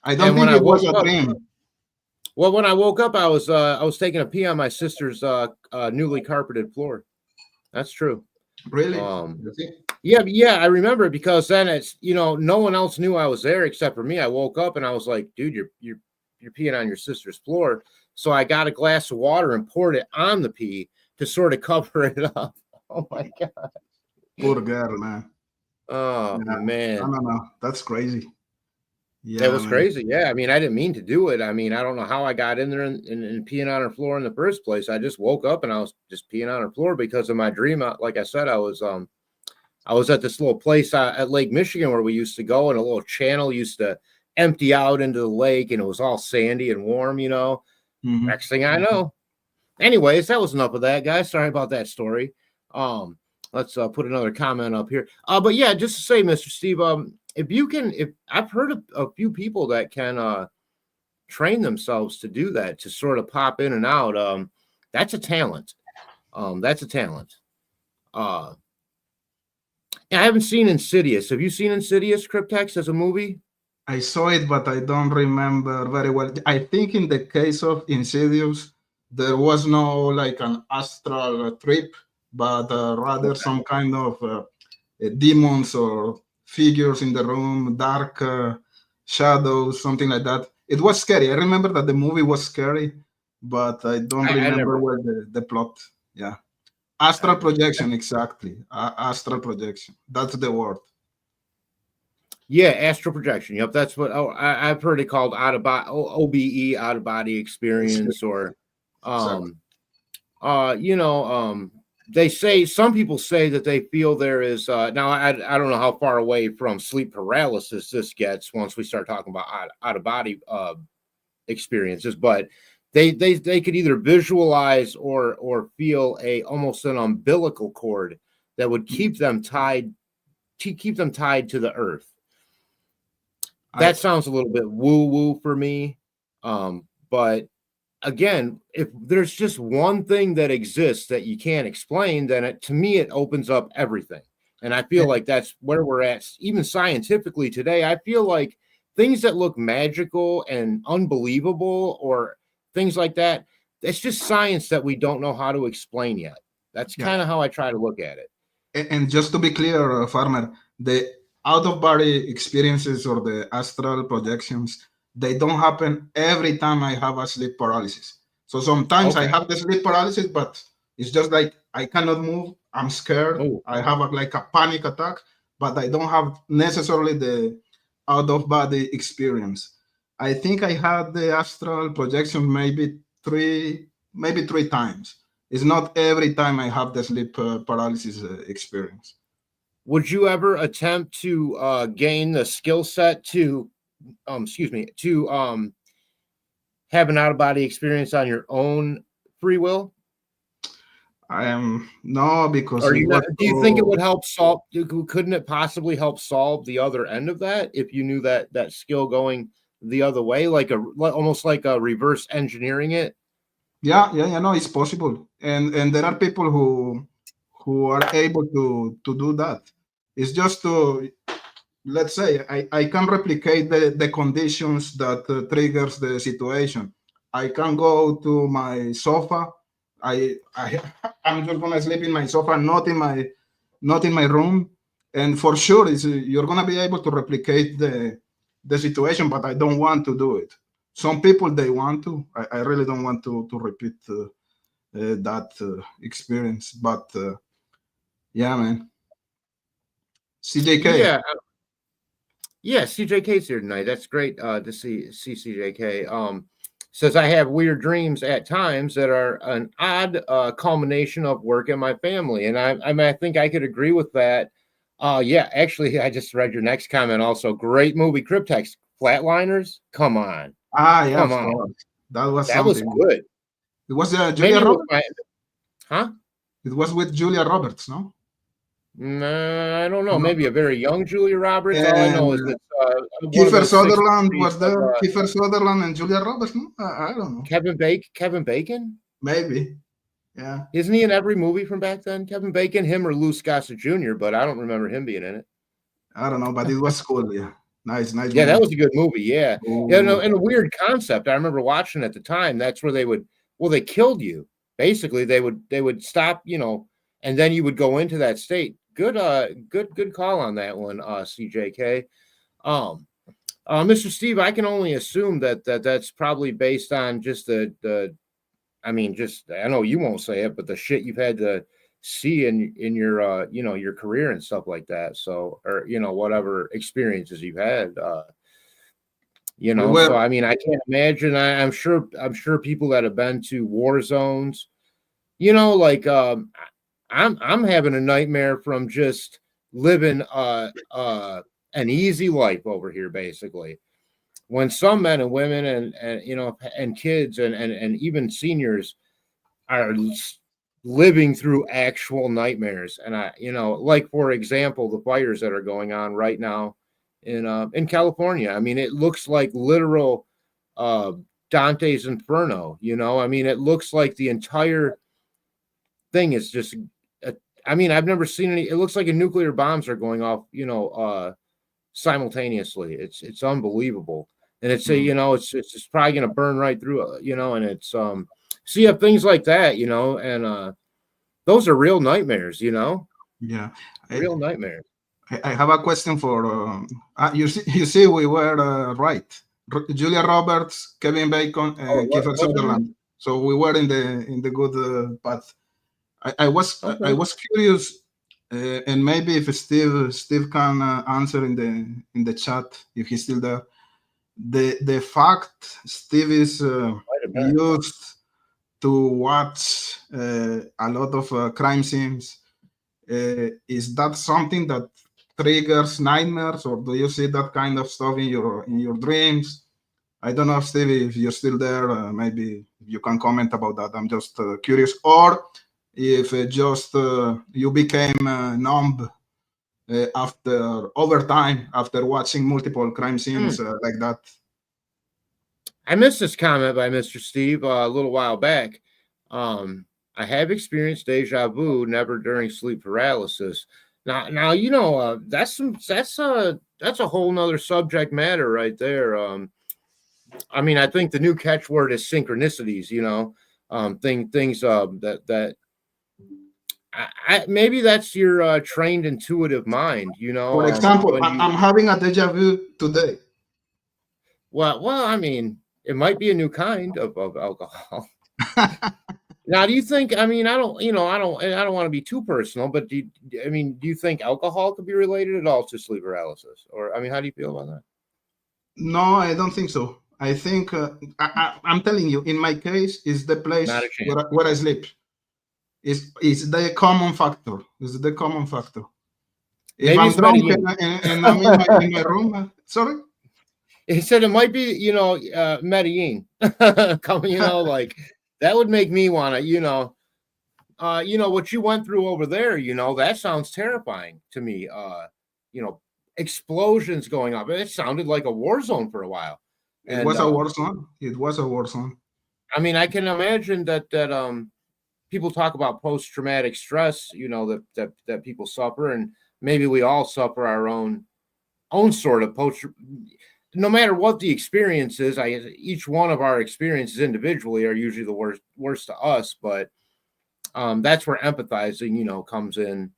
I don't think it was a dream. Well, when I woke up, I was taking a pee on my sister's newly carpeted floor. That's true. Really? Yeah, I remember it, because then it's, no one else knew I was there except for me. I woke up and I was like, dude, you're peeing on your sister's floor. So I got a glass of water and poured it on the pee to sort of cover it up. Oh my God. Poor girl, man. Oh man. No. That's crazy. Yeah, it was crazy. Yeah. I mean, I didn't mean to do it. I mean, I don't know how I got in there and peeing on her floor in the first place. I just woke up and I was just peeing on her floor because of my dream. Like I said, I was at this little place at Lake Michigan where we used to go, and a little channel used to empty out into the lake, and it was all sandy and warm, Next thing I know. Anyways, that was enough of that, guys. Sorry about that story. Let's put another comment up here. But yeah, just to say, Mr. Steve, if I've heard of a few people that can train themselves to do that, to sort of pop in and out. That's a talent. I haven't seen Insidious. Have you seen Insidious, Criptex, as a movie? I saw it, but I don't remember very well. I think in the case of Insidious, there was no like an astral trip, but rather some kind of demons or figures in the room, dark shadows, something like that. It was scary. I remember that the movie was scary, but I don't remember well the plot. Yeah. Astral projection, exactly. Astral projection. That's the word. Yeah, astral projection. Yep, that's what I've heard it called, out of body, OBE, out of body experience, or they say, some people say that they feel there is now I don't know how far away from sleep paralysis this gets once we start talking about out of body experiences, but they could either visualize or feel a almost an umbilical cord that would keep them tied to the earth. That sounds a little bit woo woo for me, but again, if there's just one thing that exists that you can't explain, then to me it opens up everything. And I feel like that's where we're at, even scientifically today. I feel like things that look magical and unbelievable or things like that, it's just science that we don't know how to explain yet. That's kind of how I try to look at it. And just to be clear, Farmer, the out of body experiences or the astral projections, they don't happen every time I have a sleep paralysis. So sometimes I have the sleep paralysis, but it's just like I cannot move. I'm scared. I have like a panic attack, but I don't have necessarily the out of body experience. I think I had the astral projection maybe three times. It's not every time I have the sleep paralysis experience. Would you ever attempt to gain the skill set to, to have an out of body experience on your own free will? I am no, because do you think it would help solve? Couldn't it possibly help solve the other end of that if you knew that skill going the other way, like almost like a reverse engineering it? Yeah, no, it's possible, and there are people who are able to do that. It's just to, let's say, I can replicate the conditions that triggers the situation. I can go to my sofa. I'm just gonna sleep in my sofa, not in my room, and for sure, you're gonna be able to replicate the situation. But I don't want to do it. Some people they want to. I really don't want to repeat that experience. But yeah, man. CJK. Yeah, CJK's here tonight. That's great to see CJK. Says I have weird dreams at times that are an odd culmination of work and my family, and I think I could agree with that. Yeah, actually, I just read your next comment. Also, great movie, Criptex. Flatliners, come on. Yeah, come on. That was good. It was Julia Roberts. Huh? It was with Julia Roberts, no? Nah, I don't know. Maybe a very young Julia Roberts. All I know is that Kiefer Sutherland was there. Kiefer Sutherland and Julia Roberts. No, I don't know. Kevin Bacon. Maybe. Yeah. Isn't he in every movie from back then? Kevin Bacon, him or Lou Gossett Jr., but I don't remember him being in it. I don't know, but it was cool. Yeah. Nice. Yeah, movie. That was a good movie. Yeah. Ooh. Yeah, no, and a weird concept. I remember watching at the time. That's where they killed you. Basically, they would stop, and then you would go into that state. Good call on that one, CJK. Mr. Steve, I can only assume that's probably based on just I know you won't say it, but the shit you've had to see in your your career and stuff like that. So, or whatever experiences you've had, so I mean, I can't imagine. I'm sure people that have been to war zones, like I'm having a nightmare from just living an easy life over here, basically. When some men and women and kids and even seniors are living through actual nightmares, and like for example, the fires that are going on right now in California. I mean, it looks like literal Dante's Inferno. I mean, it looks like the entire thing is just. I've never seen any. It looks like nuclear bombs are going off, simultaneously. It's unbelievable, and it's it's probably going to burn right through, and it's so you have things like that, and those are real nightmares, Yeah, real nightmares. I have a question for you see, we were right. Julia Roberts, Kevin Bacon, and Kiefer Sutherland. So we were in the good path. I was curious, and maybe if Steve can answer in the chat if he's still there. The fact Steve is used to watch a lot of crime scenes. Is that something that triggers nightmares, or do you see that kind of stuff in your dreams? I don't know, Stevie, if you're still there. Maybe you can comment about that. I'm just curious. Or if just you became numb over time after watching multiple crime scenes like that. I missed this comment by Mr. Steve a little while back. I have experienced deja vu, never during sleep paralysis. Now you know that's a whole nother subject matter right there. I mean, I think the new catchword is synchronicities. You know, things that maybe that's your trained intuitive mind. You know, For example, when you I'm having a deja vu today. well, I mean, it might be a new kind of alcohol. Now, do you think? I mean, I don't want to be too personal, but do you think alcohol could be related at all to sleep paralysis? Or, I mean, how do you feel about that? No, I don't think so. I think I'm telling you, in my case, is the place Not a chance. where I sleep. Is the common factor. Is the common factor. If Maybe I'm it's drunk Medellin. and I'm in my room, sorry. He said it might be, Medellin. Coming, like that would make me want to, what you went through over there. That sounds terrifying to me. Explosions going up. It sounded like a war zone for a while. It was a war zone. It was a war zone. I mean, I can imagine that people talk about post-traumatic stress, that people suffer, and maybe we all suffer our own sort of no matter what the experience is. Each one of our experiences individually are usually the worst to us, but that's where empathizing, comes in.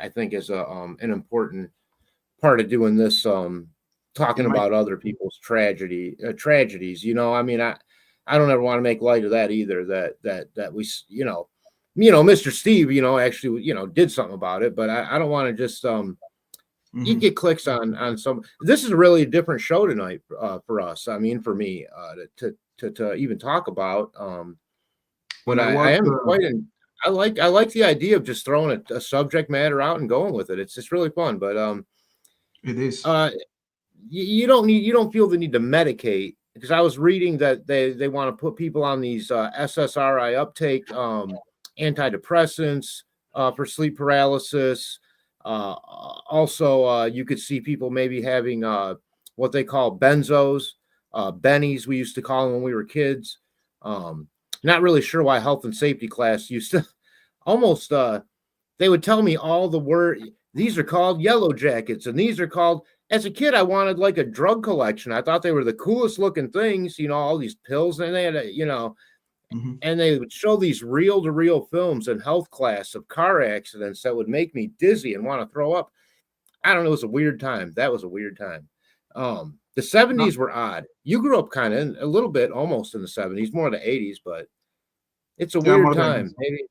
I think is an important part of doing this, talking about other people's tragedies. I mean, I don't ever want to make light of that either. That we, Mr. Steve, actually, did something about it, but I don't want to just you get clicks on some. This is really a different show tonight for us. I mean, for me, to even talk about. But I am quite. I like the idea of just throwing a subject matter out and going with it. It's just really fun. But it is. You don't feel the need to medicate, because I was reading that they want to put people on these SSRI uptake antidepressants for sleep paralysis. Also, you could see people maybe having what they call benzos, bennies, we used to call them when we were kids. Not really sure why health and safety class used to almost they would tell me all the word. These are called yellow jackets, and these are called. As a kid, I wanted like a drug collection. I thought they were the coolest looking things, all these pills, and they had and they would show these reel-to-reel films in health class of car accidents that would make me dizzy and want to throw up. I don't know. It was a weird time. That was a weird time. The 70s were odd. You grew up kind of a little bit almost in the 70s, more the 80s, but it's a weird time. Maybe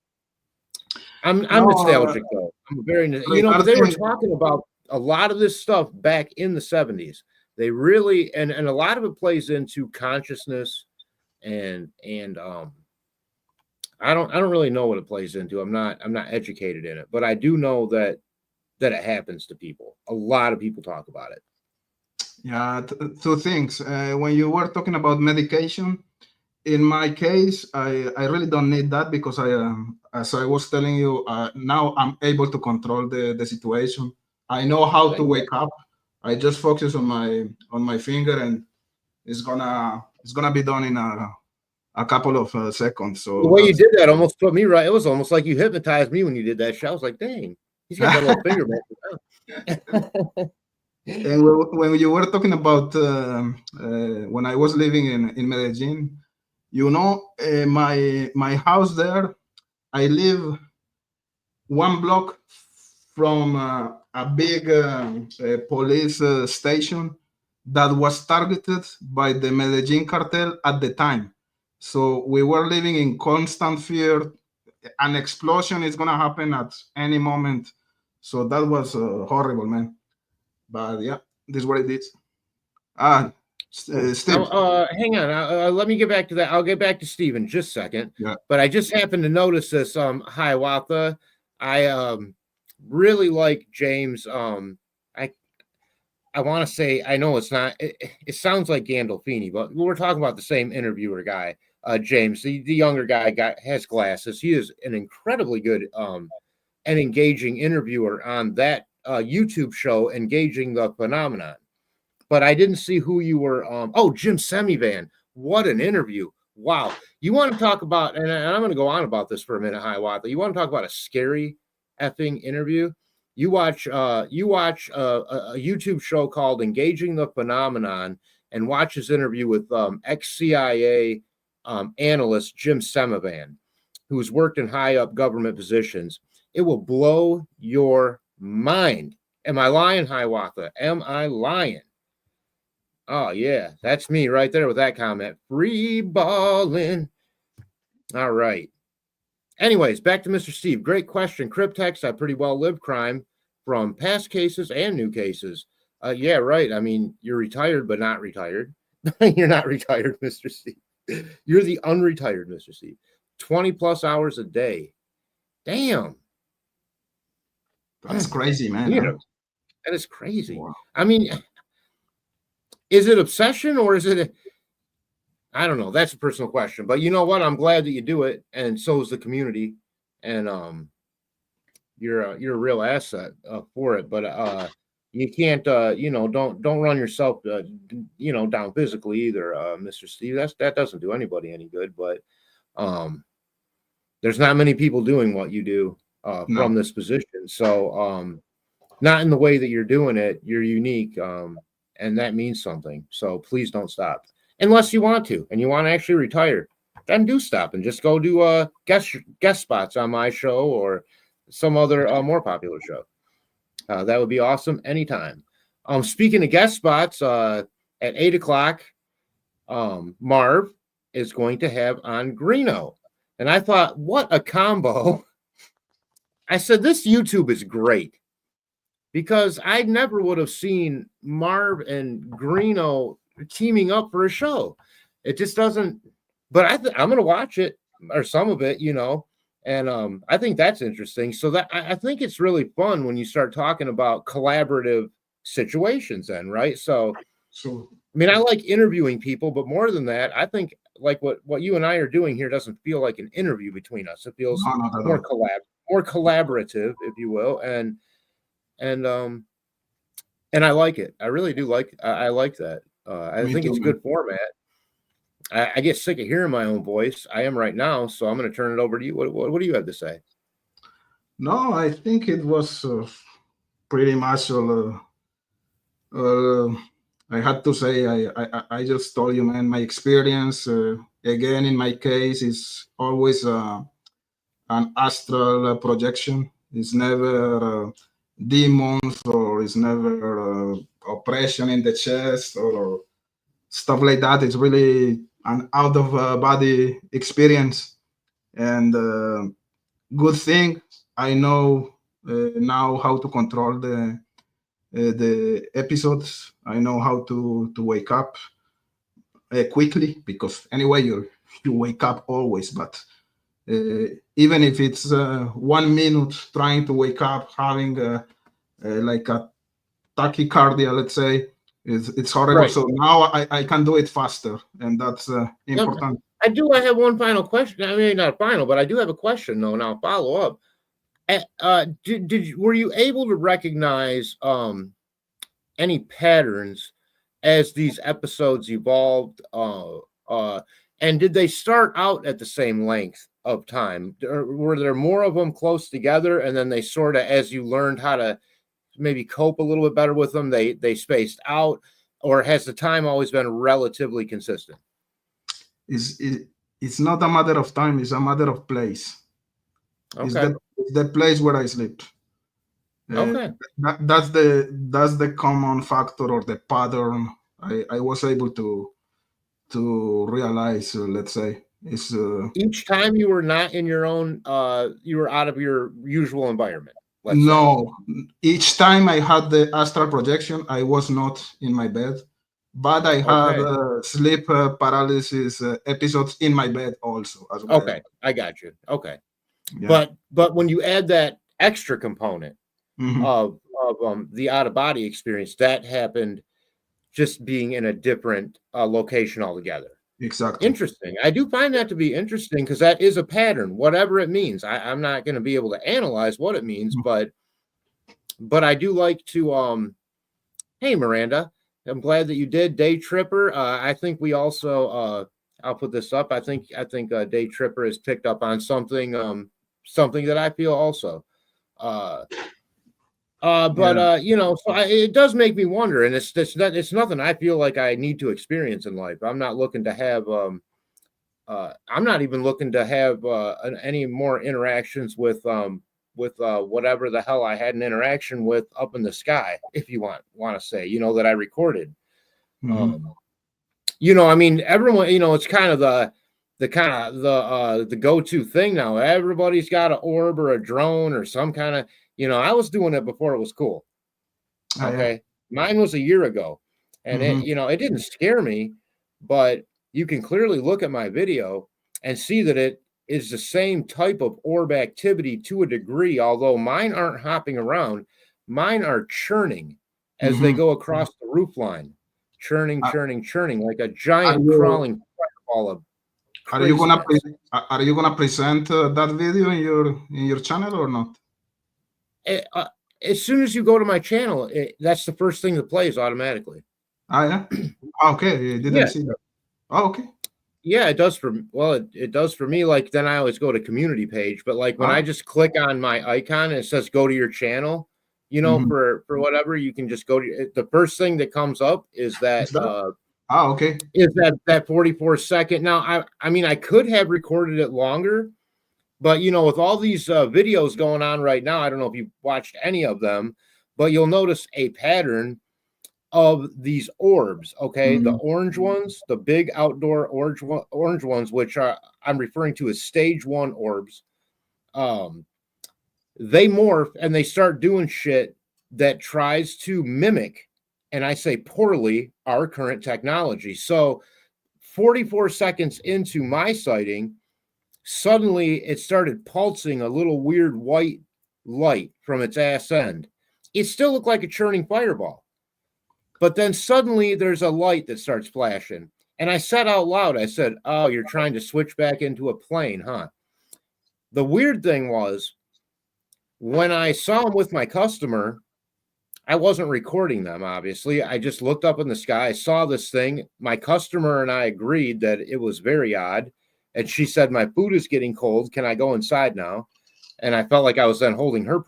I'm nostalgic though. I'm very, because they were talking about a lot of this stuff back in the 70s. They really, and a lot of it plays into consciousness. And I don't really know what it plays into. I'm not educated in it, but I do know that it happens to people. A lot of people talk about it. Yeah, two things. When you were talking about medication, in my case, I really don't need that, because as I was telling you, now I'm able to control the situation. I know how to wake up. I just focus on my finger, and it's gonna be done in a couple of seconds. So the way you did that almost put me right. It was almost like you hypnotized me when you did that shit. I was like, dang, he's got that little finger back. And when you were talking about when I was living in Medellin, my house there, I live one block from a big police station that was targeted by the Medellin cartel at the time. So we were living in constant fear. An explosion is going to happen at any moment. So that was horrible, man. But yeah, this is what it is. Steve. Hang on. Let me get back to that. I'll get back to Steve in just a second. Yeah. But I just happened to notice this. Hiawatha. I really like James. I want to say, I know it's not. It sounds like Gandolfini, but we're talking about the same interviewer guy. James, the younger guy, has glasses. He is an incredibly good and engaging interviewer on that YouTube show, Engaging the Phenomenon. But I didn't see who you were. Jim Semivan. What an interview. Wow. You want to talk about, and I'm going to go on about this for a minute, Hiawatha. You want to talk about a scary effing interview? You watch a YouTube show called Engaging the Phenomenon and watch his interview with ex-CIA analyst Jim Semivan, who's worked in high up government positions. It will blow your mind. Am I lying, Hiawatha? Am I lying? Oh, yeah, that's me right there with that comment. Free balling. All right. Anyways, back to Mr. Steve. Great question. Criptex, I pretty well lived crime from past cases and new cases. Yeah, right. I mean, you're retired, but not retired. You're not retired, Mr. Steve. You're the unretired Mr. Steve. 20 plus hours a day. Damn. That's crazy, man. You know, that is crazy. Wow. I mean, is it obsession or is it? I don't know. That's a personal question. But you know what? I'm glad that you do it, and so is the community. And you're a real asset for it. But you can't, don't run yourself, down physically either, Mr. Steve. That doesn't do anybody any good. But there's not many people doing what you do from this position. So not in the way that you're doing it. You're unique. And that means something. So please don't stop. Unless you want to, and you want to actually retire, then do stop and just go do guest spots on my show or some other more popular show. That would be awesome anytime. Speaking of guest spots, at 8 o'clock, Marv is going to have on Greeno. And I thought, what a combo. I said, this YouTube is great. Because I never would have seen Marv and Greeno teaming up for a show. It just doesn't. But I'm going to watch it or some of it, and I think that's interesting. So that I think it's really fun when you start talking about collaborative situations. Then, right? So I mean, I like interviewing people, but more than that, I think like what you and I are doing here doesn't feel like an interview between us. It feels more collaborative, if you will, and I like it. I really do like. I like that. I think it's a good format. I get sick of hearing my own voice. I am right now, so I'm going to turn it over to you. What do you have to say? No, I think it was pretty much. I had to say, I just told you, man. My experience, again, in my case, is always an astral projection. It's never. Demons, or it's never oppression in the chest or stuff like that. It's really an out of body experience, and good thing I know now how to control the episodes. I know how to wake up quickly, because anyway you wake up always, but even if it's 1 minute trying to wake up, having like a tachycardia, let's say, it's horrible. Right. So now I can do it faster, and that's important. I have one final question. I mean, not final, but I do have a question though, and I'll follow up. Were you able to recognize any patterns as these episodes evolved? And did they start out at the same length of time, or were there more of them close together, and then they sort of, as you learned how to maybe cope a little bit better with them, they spaced out, or has the time always been relatively consistent? It's not a matter of time, it's a matter of place. Okay. It's the place where I sleep. Okay. That's the common factor, or the pattern I was able to realize, let's say. It's each time you were not in your own, you were out of your usual environment. No, each time I had the astral projection, I was not in my bed. but I had Okay. sleep paralysis episodes in my bed also as well. Okay. I got you. Okay. Yeah. But when you add that extra component Mhm. of the out of body experience, that happened just being in a different location altogether. Exactly. Interesting. I do find that to be interesting because that is a pattern, whatever it means. I'm not going to be able to analyze what it means, Mhm. but I do like to hey Miranda, I'm glad that you did Day Tripper. I think we also I'll put this up. I think Day Tripper has picked up on something that I feel also. Uh but Yeah. so it does make me wonder, and it's nothing I feel like I need to experience in life. I'm not looking to have I'm not even looking to have any more interactions with whatever the hell I had an interaction with up in the sky, if you want to say, that I recorded. Mhm. Um, I mean, everyone, it's kind of the go-to thing now. Everybody's got an orb or a drone or some kind of, I was doing it before it was cool. Ah, yeah. Okay. Mine was a year ago, and Mhm. it didn't scare me, but you can clearly look at my video and see that it is the same type of orb activity to a degree, although mine aren't hopping around. Mine are churning as they Mhm. go across the roof line, churning, Are churning, churning like a are giant you crawling fireball of are you gonna craziness. are you gonna present that video in your channel or not? Eh, as soon as you go to my channel, that's the first thing that plays automatically. Ah, yeah. Ah, okay. I didn't Yeah. see that. Oh, okay. Yeah, it does it does for me. Like then I always go to community page, but like when I Ah. just click on my icon and it says go to your channel, Mhm. for whatever, you can just go to the first thing that comes up Is that? Ah, okay. is that 44-second. Now I mean I could have recorded it longer, but with all these videos going on right now, I don't know if you've watched any of them, but you'll notice a pattern of these orbs, okay? The Mhm. orange ones, the big outdoor orange ones, which I'm referring to as stage 1 orbs. Um, they morph and they start doing shit that tries to mimic, and I say poorly, our current technology. So 44 seconds into my sighting, suddenly it started pulsing a little weird white light from its ass end. It still looked like a churning fireball. But then suddenly there's a light that starts flashing. And I said out loud, I said, "Oh, you're trying to switch back into a plane, huh?" The weird thing was when I saw him with my customer, I wasn't recording them, obviously. I just looked up in the sky, I saw this thing. My customer and I agreed that it was very odd. And she said, "My food is getting cold. Can I go inside now?" And I felt like I was then holding her,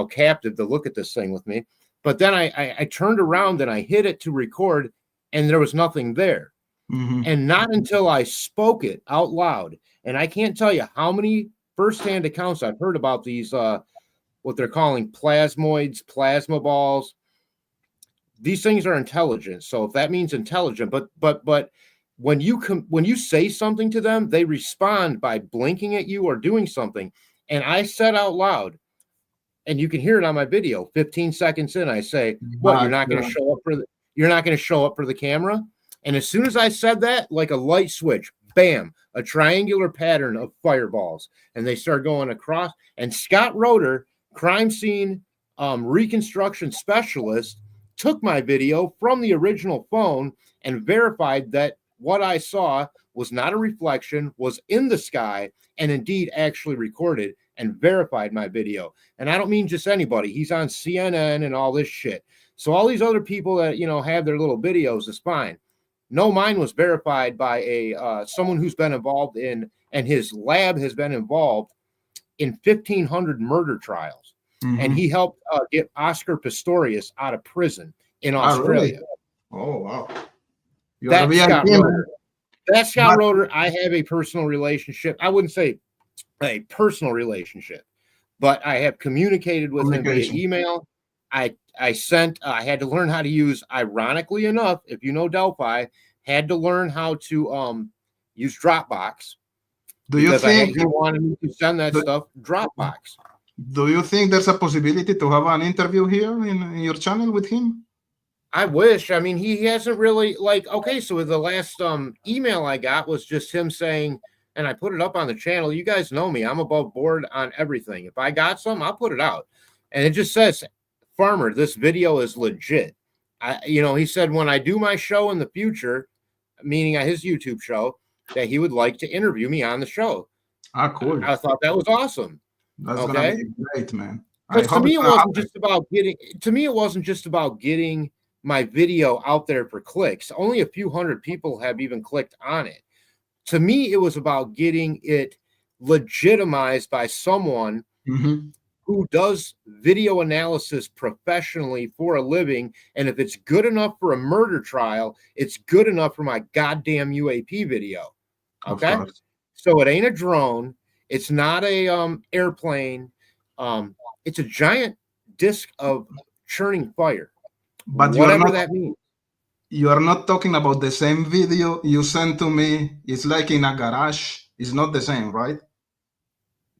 captive to look at this thing with me. But then I turned around and I hit it to record, and there was nothing there. Mhm. And not until I spoke it out loud, and I can't tell you how many firsthand accounts I've heard about these, what they're calling plasmoids, plasma balls. These things are intelligent. So if that means intelligent, but when you say something to them, they respond by blinking at you or doing something. And I said out loud, and you can hear it on my video. 15 seconds in, I say, "What? You're not going to Gotcha. show up for the you're not going to show up for the camera?" And as soon as I said that, like a light switch, bam, a triangular pattern of fireballs, and they start going across. And Scott Roeder, crime scene reconstruction specialist, took my video from the original phone and verified that what I saw was not a reflection, was in the sky, and indeed actually recorded and verified my video. And I don't mean just anybody. He's on CNN and all this shit. So all these other people that have their little videos is fine. No, mine was verified by a someone who's been involved in, and his lab has been involved in 1,500 murder trials, and Mhm. he helped get Oscar Pistorius out of prison in Ah, really? Australia. Oh, wow. You are a That's Scott VIP, man. Roeder. That's Scott But Roeder. I have a personal relationship. I wouldn't say a personal relationship, but I have communicated with him via communication. email. I had to learn how to use, ironically enough, if you know Delphi, had to learn how to use Dropbox Do you because think he wanted me to send that do, stuff Dropbox. do you think there's a possibility to have an interview here in your channel with him? I wish. I mean, he hasn't really like. Okay, so the last email I got was just him saying, and I put it up on the channel. You guys know me; I'm above board on everything. If I got some, I'll put it out, and it just says, "Farmer, this video is legit." He said when I do my show in the future, meaning at his YouTube show, that he would like to interview me on the show. Ah, cool. I thought that was awesome. That's gonna Okay, be great, man. I because to hope me it's it gonna wasn't happen. just about getting. To me, it wasn't just about getting my video out there for clicks. Only a few hundred people have even clicked on it. To me, it was about getting it legitimized by someone Mhm. who does video analysis professionally for a living. And if it's good enough for a murder trial, it's good enough for my goddamn UAP video. Of Okay. course. So it ain't a drone. It's not a airplane. It's a giant disc of churning fire, But whatever that means. you are not talking about the same video you sent to me. It's like in a garage. It's not the same, right?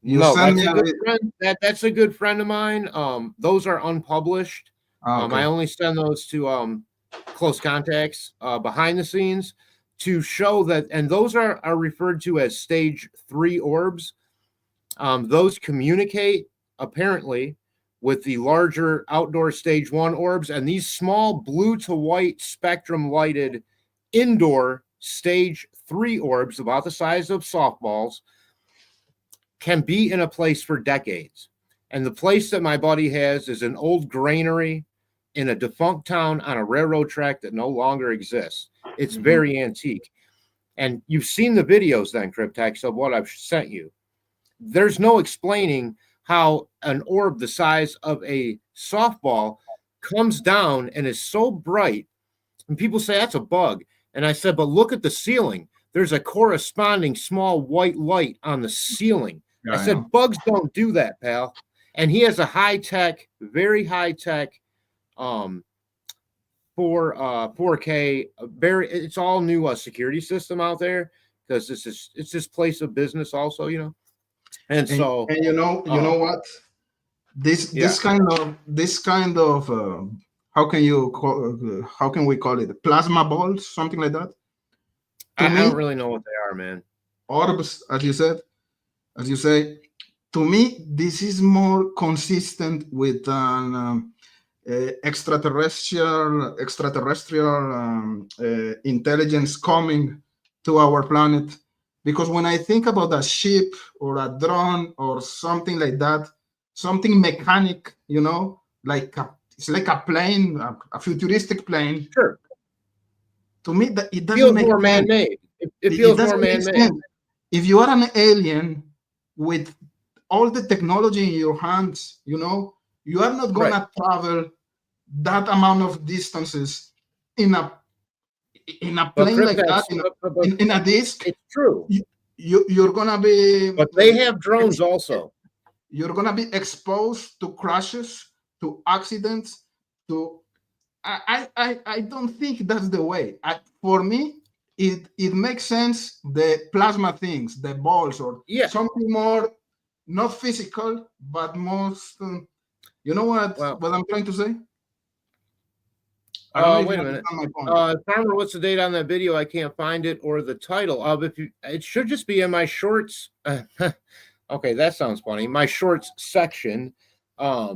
You No, send that's me a a good friend. That's a good friend of mine. Those are unpublished. I okay. only send those to close contacts behind the scenes to show that, and those are referred to as stage 3 orbs. Those communicate apparently with the larger outdoor stage 1 orbs, and these small blue to white spectrum lighted indoor stage 3 orbs, about the size of softballs, can be in a place for decades. And the place that my buddy has is an old granary in a defunct town on a railroad track that no longer exists. It's very antique. And you've seen the videos then, Criptex, of what I've sent you. There's no explaining how an orb the size of a softball comes down and is so bright. And people say that's a bug. And I said, but look at the ceiling. There's a corresponding small white light on the ceiling. Yeah, I I know. said, bugs don't do that, pal. And he has a high-tech, very high-tech 4K, it's all new security system out there, because it's this place of business also, And And so you know what? This yeah, this kind of how can we call it, plasma balls, something like that? To I me, don't really know what they are, man. orbs, as you say, to me, this is more consistent with an extraterrestrial intelligence coming to our planet. Because when I think about a ship or a drone or something like that, something mechanic, it's like a plane, a futuristic plane. Sure. To me, that it doesn't Feels make more sense. man-made. It It feels more doesn't make man-made. sense. If you are an alien with all the technology in your hands, you are not going to travel that amount of distances in a plane like that, in a disc. It's true. You're going to be. But they have drones also. You're going to be exposed to crashes, to accidents, to. I don't think that's the way. For me, it makes sense, the plasma things, the balls, or something more, not physical, but most. You know what I'm trying to say? Wait a minute. Farmer, what's the date on that video? I can't find it, or the title of it. It should just be in my shorts. Okay, that sounds funny. My shorts section. Hi,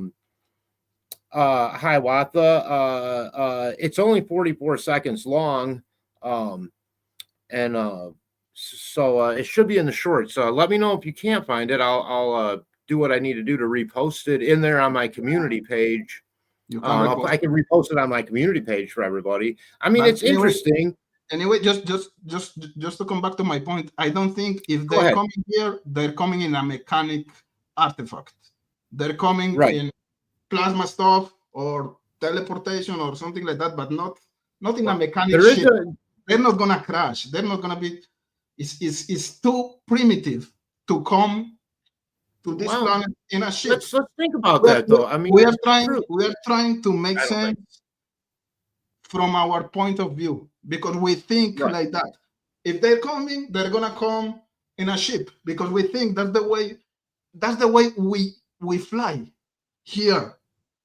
Watha. It's only 44 seconds long. So it should be in the shorts. Let me know if you can't find it. I'll do what I need to do to repost it in there on my community page. I can repost it on my community page for everybody. I mean, it's interesting. Anyway, just to come back to my point, I don't think if they're coming here, they're coming in a mechanic artifact. They're coming in plasma stuff or teleportation or something like that, but not in a mechanic ship. They're not gonna crash. They're not gonna be. It's too primitive to come to this planet in a ship. Let's think about that, though. I mean, we are trying to make sense from our point of view, because we think like that. If they're coming, they're gonna come in a ship, because we think that's the way we fly here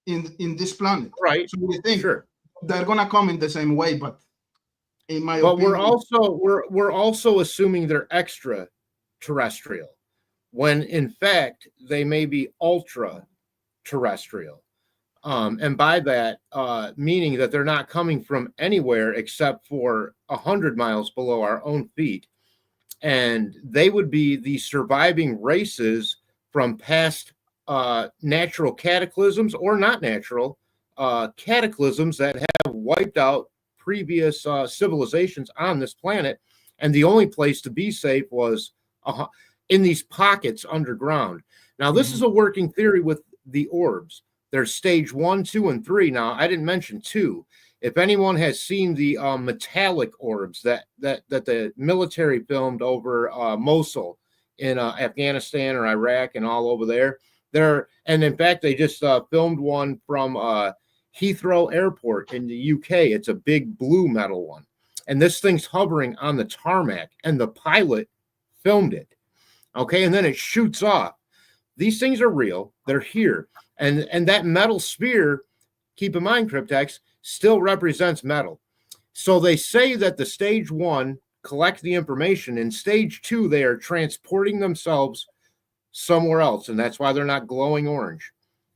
in this planet. Right. So we think they're gonna come in the same way, but in my But opinion, we're also assuming they're extraterrestrial, when in fact they may be ultra terrestrial. And by that, meaning that they're not coming from anywhere except for 100 miles below our own feet. And they would be the surviving races from past natural cataclysms or not natural cataclysms that have wiped out previous civilizations on this planet. And the only place to be safe was in these pockets underground. Now, this is a working theory with the orbs. There's stage 1, 2, and 3. Now, I didn't mention 2. If anyone has seen the metallic orbs that the military filmed over Mosul in Afghanistan or Iraq and all over there, and in fact, they just filmed one from Heathrow Airport in the UK. It's a big blue metal one, and this thing's hovering on the tarmac, and the pilot filmed it. Okay, and then it shoots off. These things are real. They're here. And that metal sphere, keep in mind, Criptex, still represents metal. So they say that the stage 1 collect the information. In stage 2, they are transporting themselves somewhere else. And that's why they're not glowing orange.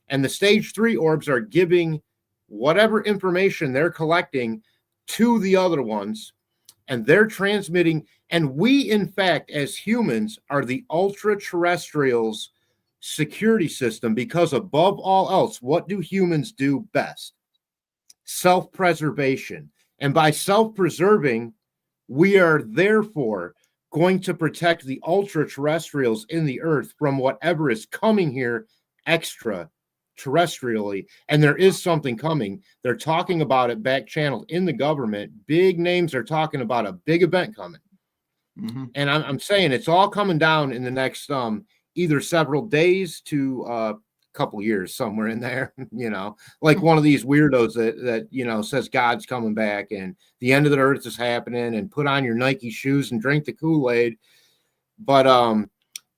And the stage 3 orbs are giving whatever information they're collecting to the other ones. And they're transmitting. And we, in fact, as humans, are the ultra terrestrials security system, because above all else, what do humans do best? Self-preservation. And by self-preserving, we are therefore going to protect the ultra-terrestrials in the earth from whatever is coming here extraterrestrially. And there is something coming. They're talking about it back channeled in the government. Big names are talking about a big event coming. And I'm saying it's all coming down in the next either several days to a couple years, somewhere in there, like one of these weirdos that says God's coming back and the end of the earth is happening, and put on your Nike shoes and drink the Kool-Aid. But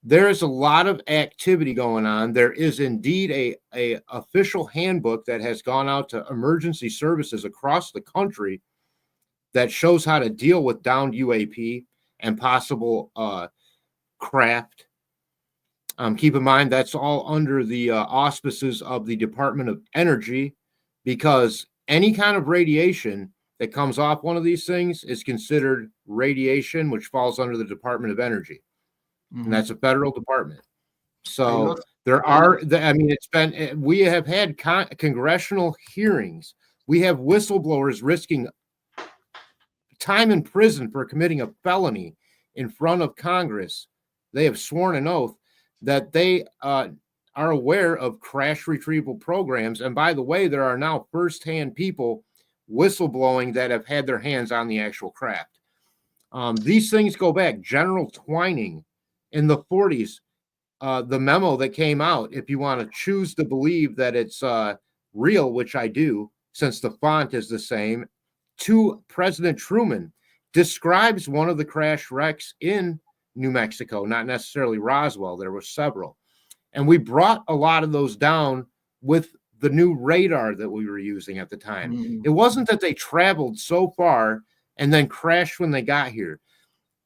there's a lot of activity going on. There is indeed a official handbook that has gone out to emergency services across the country that shows how to deal with downed UAP and possible craft. Keep in mind, that's all under the auspices of the Department of Energy, because any kind of radiation that comes off one of these things is considered radiation, which falls under the Department of Energy. And that's a federal department. So we have had congressional hearings. We have whistleblowers risking time in prison for committing a felony in front of Congress. They have sworn an oath that they are aware of crash retrieval programs. And by the way, there are now firsthand people whistleblowing that have had their hands on the actual craft. These things go back. General Twining in the 40s, the memo that came out, if you want to choose to believe that it's real, which I do, since the font is the same, to President Truman, describes one of the crash wrecks in New Mexico, not necessarily Roswell. There were several. And we brought a lot of those down with the new radar that we were using at the time. It wasn't that they traveled so far and then crashed when they got here.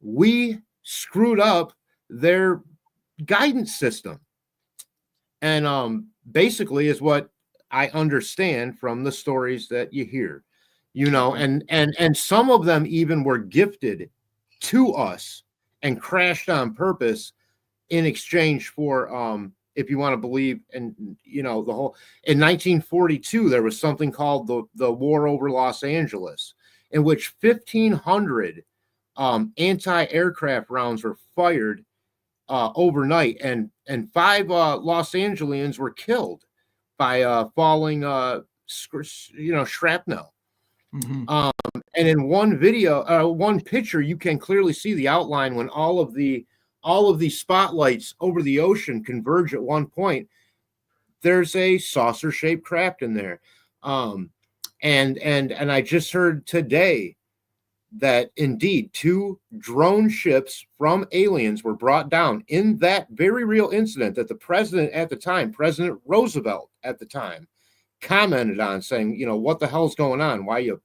We screwed up their guidance system. And basically is what I understand from the stories that you hear, and some of them even were gifted to us and crashed on purpose in exchange for, if you want to believe, and the whole, in 1942, there was something called the War over Los Angeles, in which 1,500 anti-aircraft rounds were fired overnight, and 5 Los Angeles were killed by falling, shrapnel. And in one video, one picture, you can clearly see the outline when all of the spotlights over the ocean converge at one point. There's a saucer-shaped craft in there. And I just heard today that indeed 2 drone ships from aliens were brought down in that very real incident that the president at the time, President Roosevelt at the time, commented on, saying, what the hell's going on? Why you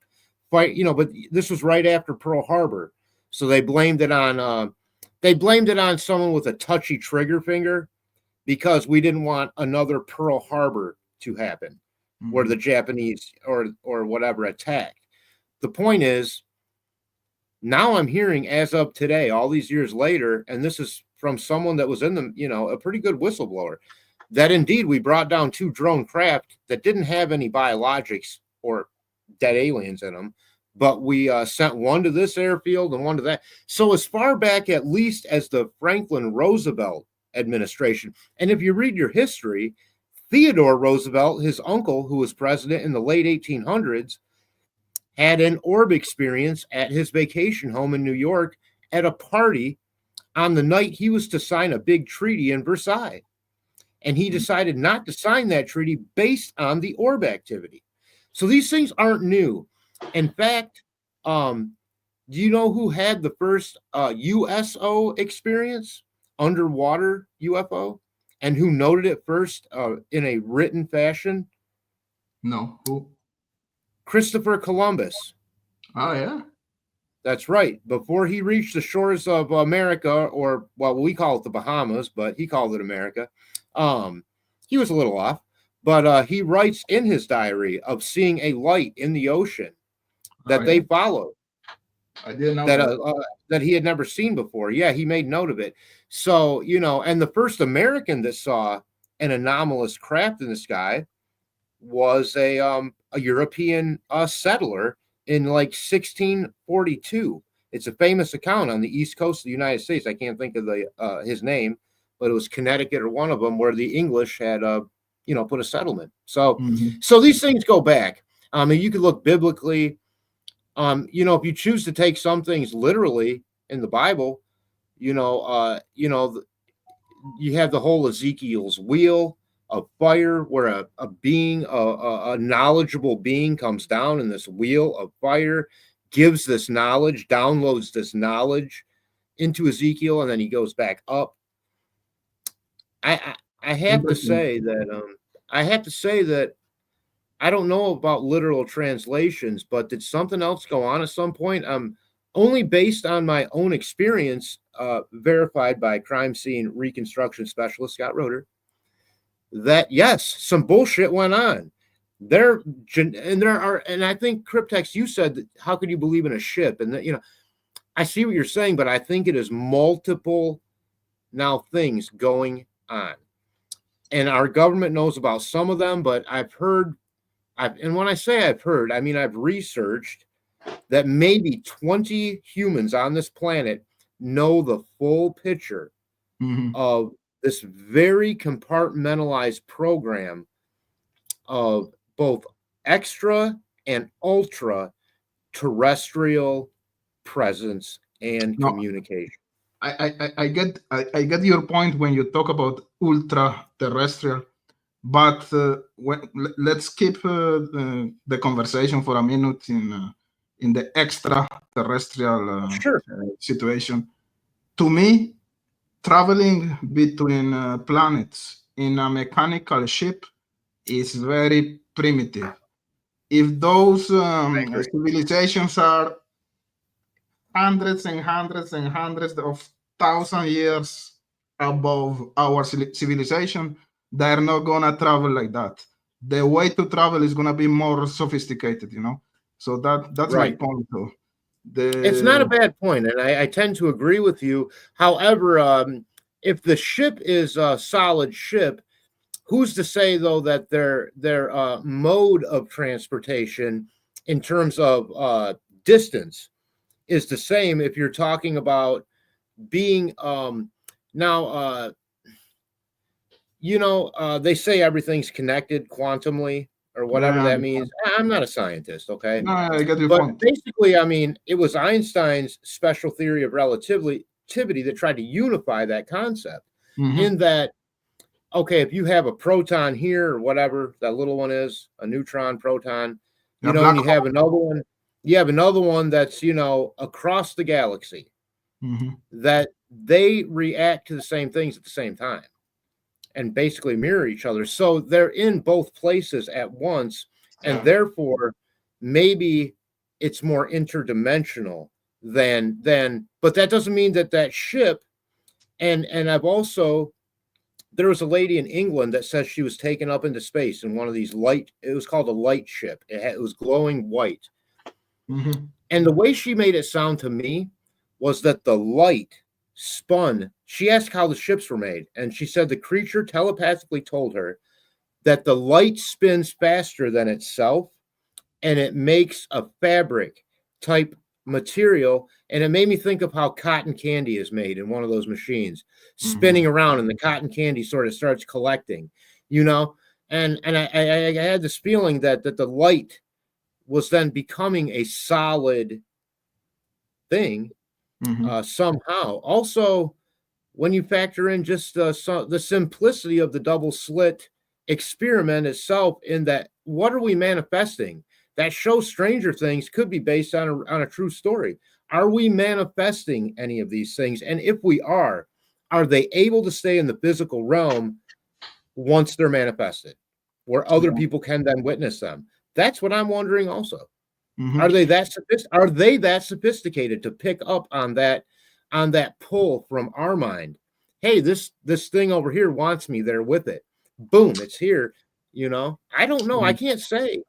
fight? But this was right after Pearl Harbor, so they blamed it on someone with a touchy trigger finger, because we didn't want another Pearl Harbor to happen, where the Japanese or whatever attacked. The point is, now I'm hearing, as of today, all these years later, and this is from someone that was in the, a pretty good whistleblower, that indeed we brought down 2 drone craft that didn't have any biologics or dead aliens in them, but we sent one to this airfield and one to that. So as far back, at least, as the Franklin Roosevelt administration, and if you read your history, Theodore Roosevelt, his uncle, who was president in the late 1800s, had an orb experience at his vacation home in New York at a party on the night he was to sign a big treaty in Versailles. And he decided not to sign that treaty based on the orb activity. So these things aren't new. In fact, do you know who had the first USO experience, underwater UFO, and who noted it first in a written fashion? No. Who? Christopher Columbus. Oh, yeah. That's right. Before he reached the shores of America, or, well, we call it the Bahamas, but he called it America. He was a little off, but he writes in his diary of seeing a light in the ocean that they followed. I didn't know that he had never seen before. Yeah, he made note of it. So, and the first American that saw an anomalous craft in the sky was a European settler in like 1642. It's a famous account on the East Coast of the United States. I can't think of his name, but it was Connecticut or one of them, where the English had put a settlement. So so these things go back. I mean, you could look biblically. If you choose to take some things literally in the Bible, you have the whole Ezekiel's wheel of fire, where a being, a knowledgeable being, comes down in this wheel of fire, gives this knowledge, downloads this knowledge into Ezekiel, and then he goes back up. I have to say that I don't know about literal translations, but did something else go on at some point? Only based on my own experience, verified by crime scene reconstruction specialist Scott Roeder, that yes, some bullshit went on. And I think Criptex, you said that, how could you believe in a ship? And that, I see what you're saying, but I think it is multiple now things going on. And our government knows about some of them, but and when I say I've heard, I mean I've researched that maybe 20 humans on this planet know the full picture of this very compartmentalized program of both extra and ultra terrestrial presence and communication. I get your point when you talk about ultra terrestrial, but let's keep the conversation for a minute in the extraterrestrial situation. To me, traveling between planets in a mechanical ship is very primitive. If those civilizations are hundreds and hundreds and hundreds of thousand years above our civilization, they're not gonna travel like that. The way to travel is gonna be more sophisticated, So that's right. my point, though. It's not a bad point, and I tend to agree with you. However, if the ship is a solid ship, who's to say though that their mode of transportation in terms of distance is the same? If you're talking about being they say everything's connected quantumly or whatever that means. I'm not a scientist, okay? No, I get your but point. Basically, I mean, it was Einstein's special theory of relativity that tried to unify that concept in that, okay, if you have a proton here or whatever that little one is, a neutron, proton, and you have another one that's, across the galaxy, that they react to the same things at the same time. and basically mirror each other. So they're in both places at once, and Yeah. therefore maybe it's more interdimensional than. But that doesn't mean that ship. And I've also, there was a lady in England that says she was taken up into space in one of these light. It was called a light ship. It was glowing white. Mhm. And the way she made it sound to me was that the light spun. She asked how the ships were made, and she said the creature telepathically told her that the light spins faster than itself, and it makes a fabric type material. And it made me think of how cotton candy is made in one of those machines, spinning around, and the cotton candy sort of starts collecting, you know. And I had this feeling that the light was then becoming a solid thing somehow. Also, when you factor in just the simplicity of the double slit experiment itself, in that, what are we manifesting? That show Stranger Things could be based on a true story. Are we manifesting any of these things? And if we are they able to stay in the physical realm once they're manifested, where other people can then witness them? That's what I'm wondering also. Are they that sophisticated to pick up on that pull from our mind? Hey, this thing over here wants me there with it. Boom, it's here. I don't know. I can't say.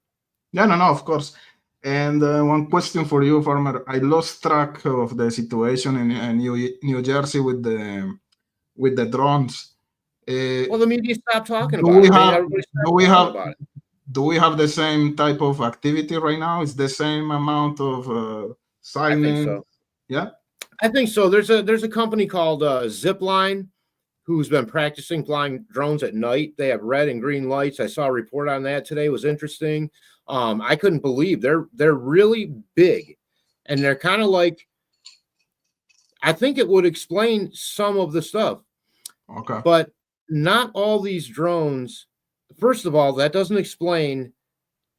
Yeah, no, of course. And one question for you, Farmer. I lost track of the situation in New Jersey with the drones. Well, the media stopped talking do about we it. have Everybody do we stopped talking have about it. do we have the same type of activity right now? Is the same amount of I think silence? so. Yeah. I think so. There's a company called Zipline who's been practicing flying drones at night. They have red and green lights. I saw a report on that today. It was interesting. I couldn't believe they're really big, and they're kind of like, I think it would explain some of the stuff. Okay. But not all these drones. First of all, that doesn't explain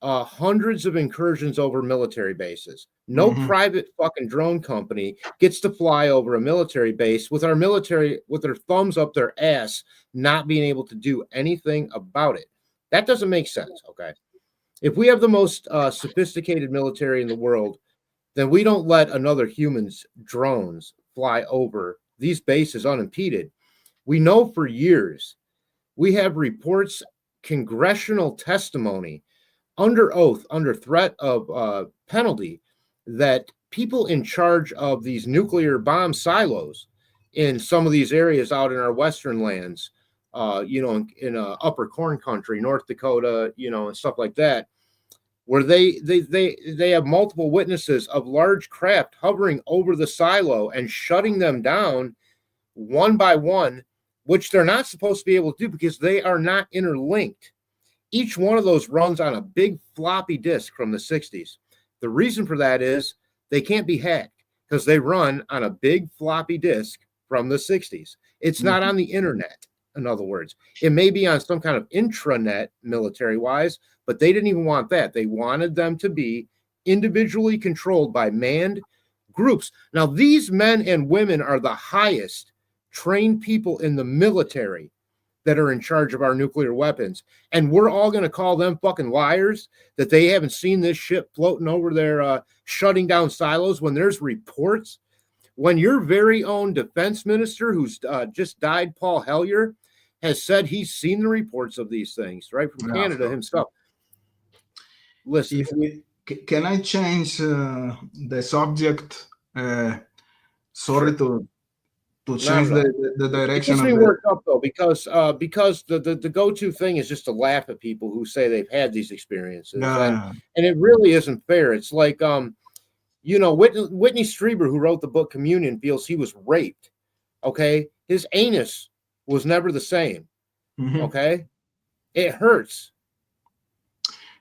hundreds of incursions over military bases. No private fucking drone company gets to fly over a military base with our military with their thumbs up their ass, not being able to do anything about it. That doesn't make sense. Okay. If we have the most sophisticated military in the world, then we don't let another human's drones fly over these bases unimpeded. We know for years, we have reports, congressional testimony, under oath, under threat of penalty, that people in charge of these nuclear bomb silos in some of these areas out in our western lands, in upper corn country, North Dakota, and stuff like that, where they have multiple witnesses of large craft hovering over the silo and shutting them down one by one, which they're not supposed to be able to do because they are not interlinked. Each one of those runs on a big floppy disk from the 60s. The reason for that is they can't be hacked because they run on a big floppy disk from the 60s. It's not on the internet, in other words. It may be on some kind of intranet military-wise, but they didn't even want that. They wanted them to be individually controlled by manned groups. Now, these men and women are the highest trained people in the military that are in charge of our nuclear weapons. And we're all going to call them fucking liars that they haven't seen this shit floating over there shutting down silos when there's reports. When your very own defense minister, who's just died, Paul Hellyer, has said he's seen the reports of these things, right, from Canada himself. Listen. Can I change the subject? Sorry to change the direction. It gets me worked up though, because the go-to thing is just to laugh at people who say they've had these experiences, and it really isn't fair. It's like Whitney Strieber, who wrote the book Communion, feels he was raped. Okay, his anus was never the same. Okay, it hurts.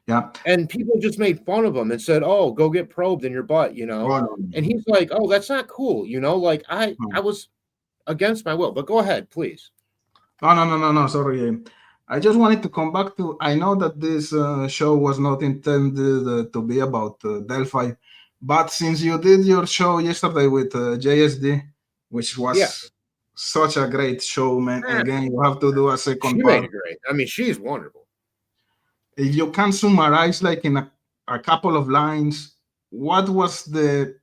Yeah. And people just made fun of him and said, "Oh, go get probed in your butt," And he's like, "Oh, that's not cool," Like I was against my will. But go ahead, please. No. Sorry. I just wanted to come back to. I know that this show was not intended to be about Delphi, but since you did your show yesterday with JSD, which was such a great show, man. Eh, Again, you have to do a she second made part. it great. I mean, she's wonderful. If you can summarize, like in a couple of lines, what was the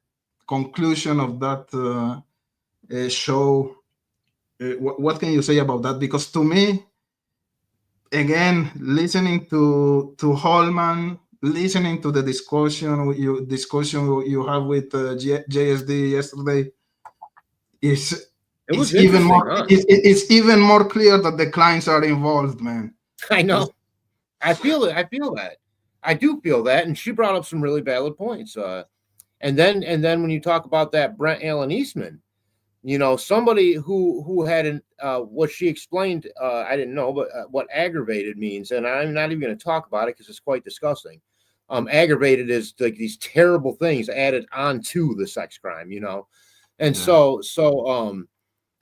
conclusion of that show? What can you say about that? Because to me, again, listening to Holman, listening to the discussion you have with JSD yesterday, is It was it's even interesting, more huh? it's even more clear that the clients are involved, man. I know. I feel it. I feel that. I do feel that. And she brought up some really valid points. And then when you talk about that Brent Allen Eastman, somebody who had what she explained, I didn't know, but what aggravated means, and I'm not even going to talk about it because it's quite disgusting. Aggravated is like these terrible things added onto the sex crime, and Yeah. so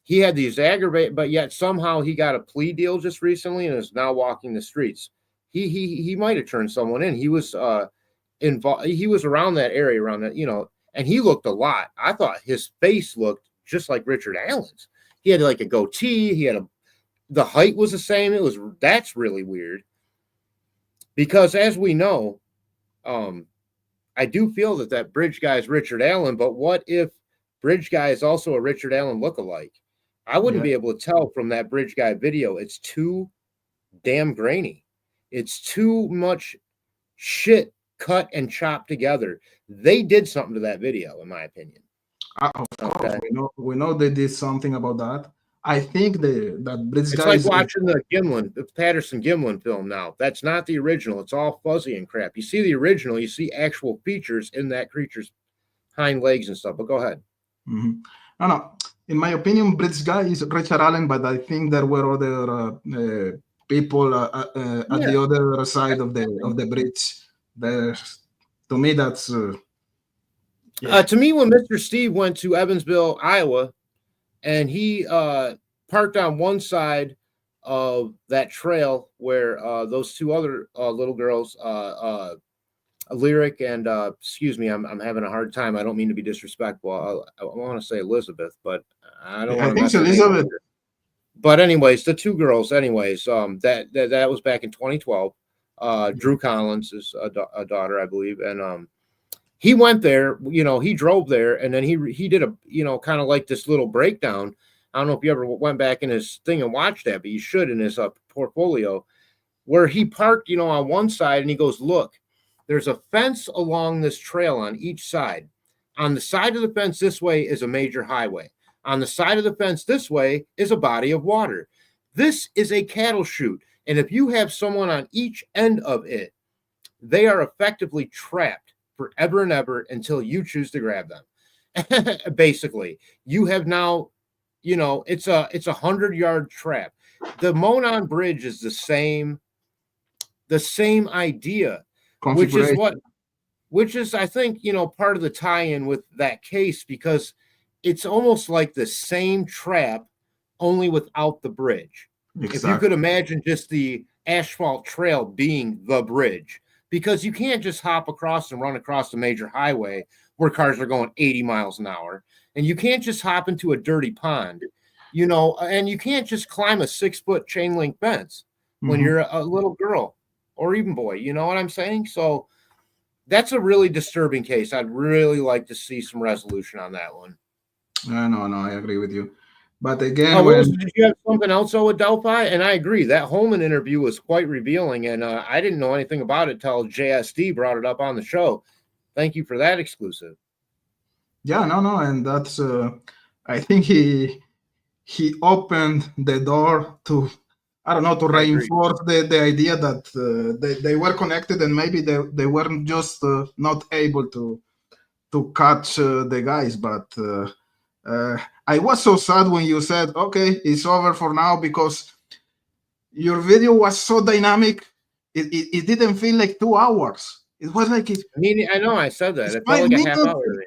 he had these aggravated, but yet somehow he got a plea deal just recently and is now walking the streets. He might have turned someone in. He was involved. He was around that area, around that, and he looked a lot. I thought his face looked just like Richard Allen's. He had like a goatee. The height was the same. That's really weird because as we know, I do feel that Bridge guy is Richard Allen, but what if Bridge guy is also a Richard Allen lookalike? I wouldn't Yeah. be able to tell from that Bridge guy video. It's too damn grainy. It's too much shit cut and chopped together. They did something to that video, in my opinion. Of course, we know they did something about that. I think that this It's guy like is watching the Patterson Gimlin film now. That's not the original. It's all fuzzy and crap. You see the original, you see actual features in that creature's hind legs and stuff. But go ahead. Mm-hmm. No. In my opinion, Bridge guy is Richard Allen, but I think there were other people at the other side of the bridge. To me, that's to me, when Mr. Steve went to Evansville, Iowa, and he parked on one side of that trail where those two other little girls, Lyric and excuse me, I'm having a hard time. I don't mean to be disrespectful. I want to say Elizabeth, but I don't I want to think mess it's her name up. Elizabeth. But anyways, the two girls. Anyways, that was back in 2012. Drew Collins is a daughter, I believe, and he went there. He drove there, and then he did a kind of like this little breakdown. I don't know if you ever went back in his thing and watched that, but you should in his portfolio, where he parked on one side, and he goes, look, there's a fence along this trail on each side. On the side of the fence this way is a major highway. On the side of the fence this way is a body of water. This is a cattle chute. And if you have someone on each end of it, they are effectively trapped forever and ever until you choose to grab them. Basically, you have now, it's a 100-yard trap. The Monon Bridge is the same idea, which is I think part of the tie-in with that case, because it's almost like the same trap only without the bridge. Exactly. If you could imagine just the asphalt trail being the bridge, because you can't just hop across and run across the major highway where cars are going 80 miles an hour, and you can't just hop into a dirty pond, and you can't just climb a 6-foot chain link fence when you're a little girl or even boy, you know what I'm saying? So that's a really disturbing case. I'd really like to see some resolution on that one. No, I agree with you. But again, did you have something else with Delphi? And I agree, that Holman interview was quite revealing, and I didn't know anything about it till JSD brought it up on the show. Thank you for that exclusive. Yeah, no, and that's I think he opened the door to, I don't know, to reinforce the idea that they were connected, and maybe they weren't just not able to catch the guys. But I was so sad when you said, okay, it's over for now, because your video was so dynamic. It didn't feel like 2 hours. It was like I know I said that. It felt like a half hour.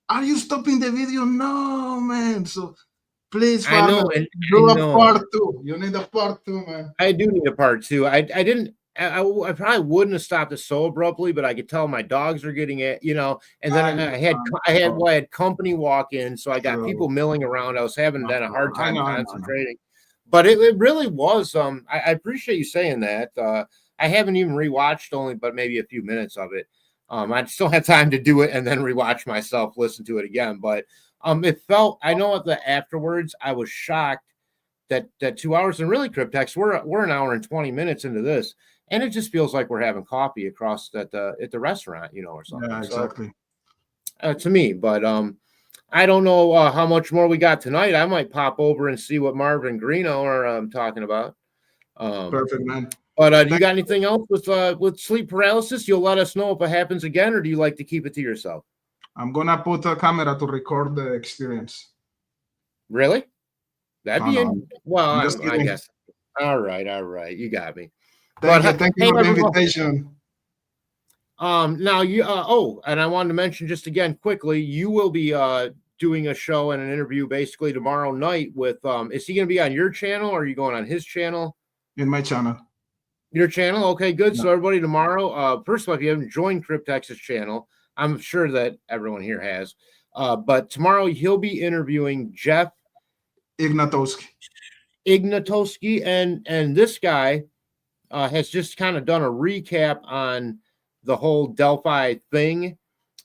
Are you stopping the video? No, man. So please, Father, do a part 2. You need a part 2, man. I do need a part 2. I didn't. I probably wouldn't have stopped it so abruptly, but I could tell my dogs are getting it, you know. And then I had company walk in, so I got people milling around. I was having then a hard time concentrating. But it really was. I appreciate you saying that. I haven't even rewatched but maybe a few minutes of it. I still have time to do it and then rewatch myself, listen to it again. But it felt. I know that afterwards I was shocked that 2 hours, and really, Criptex, we're an hour and 20 minutes into this, and it just feels like we're having coffee across at the restaurant, you know, or something. Yeah, exactly. So, to me, but I don't know how much more we got tonight. I might pop over and see what Marvin Greeno are talking about. Perfect, man. But do you got anything else with sleep paralysis? You'll let us know if it happens again, or do you like to keep it to yourself? I'm gonna put a camera to record the experience. Really? That'd be well. I guess. All right. You got me. Thank you for the invitation. Now you and I wanted to mention just again quickly, you will be doing a show and an interview basically tomorrow night with is he going to be on your channel, or are you going on his channel? In my channel. Your channel? Okay, good. Yeah. So everybody tomorrow, first of all, if you haven't joined Criptex's channel, I'm sure that everyone here has. But tomorrow he'll be interviewing Jeff Ignatowski, and this guy has just kind of done a recap on the whole Delphi thing,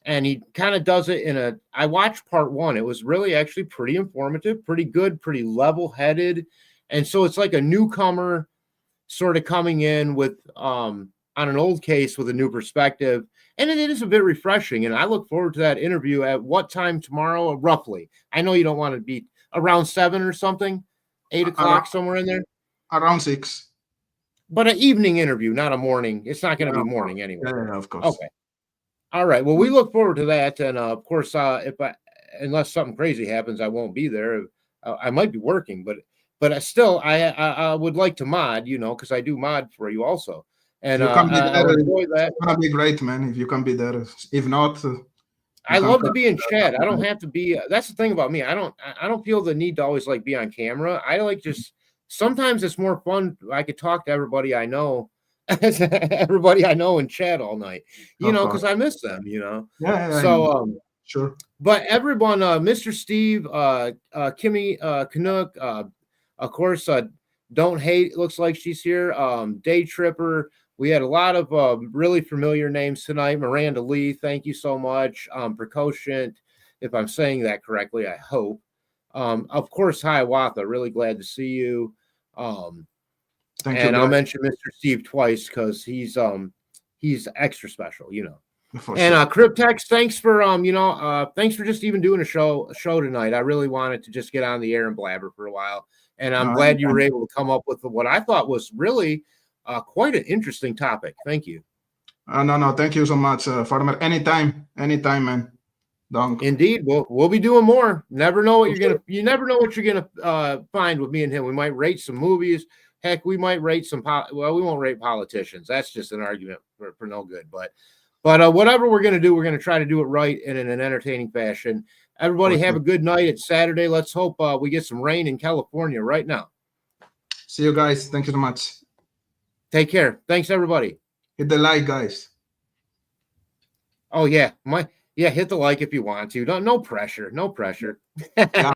and he kind of does it I watched part one. It was really actually pretty informative, pretty good, pretty level-headed, and so it's like a newcomer sort of coming in with on an old case with a new perspective, and it is a bit refreshing, and I look forward to that interview. At what time tomorrow, roughly? I know you don't want to be around 7 or something, 8 o'clock, somewhere in there? Around 6. But an evening interview, not a morning. It's not going to be morning anyway. Yeah, of course. Okay. All right. Well, we look forward to that. And of course, unless something crazy happens, I won't be there. I might be working, but I would like to mod, you know, because I do mod for you also. And you can be there. It's gonna be great, man. If you can be there. If not, I love to be in chat. I don't have to be. That's the thing about me. I don't feel the need to always like be on camera. I like just sometimes it's more fun. I could talk to everybody I know, in chat all night, you know, because I miss them, you know. Yeah. So sure. But everyone, Mr. Steve, Kimmy Canuck, of course, Don't Hate looks like she's here. Day Tripper. We had a lot of really familiar names tonight. Miranda Lee, thank you so much. Precocient, if I'm saying that correctly, I hope. Of course, Hiawatha, really glad to see you. Thank you. And I'll mention Mr. Steve twice because he's extra special, you know. And Criptex, thanks for thanks for just even doing a show tonight. I really wanted to just get on the air and blabber for a while, and I'm glad you were able to come up with what I thought was really quite an interesting topic. Thank you. No, thank you so much, Farmer. Anytime, man. Indeed, we'll be doing more. You never know what you're gonna find with me and him. We might rate some movies. Heck, we might rate some. We won't rate politicians. That's just an argument for no good. But whatever we're gonna do, we're gonna try to do it right and in an entertaining fashion. Everybody have a good night. It's Saturday. Let's hope we get some rain in California right now. See you guys. Thank you so much. Take care. Thanks, everybody. Hit the like, guys. Oh, yeah. Hit the like if you want to. No pressure. No pressure.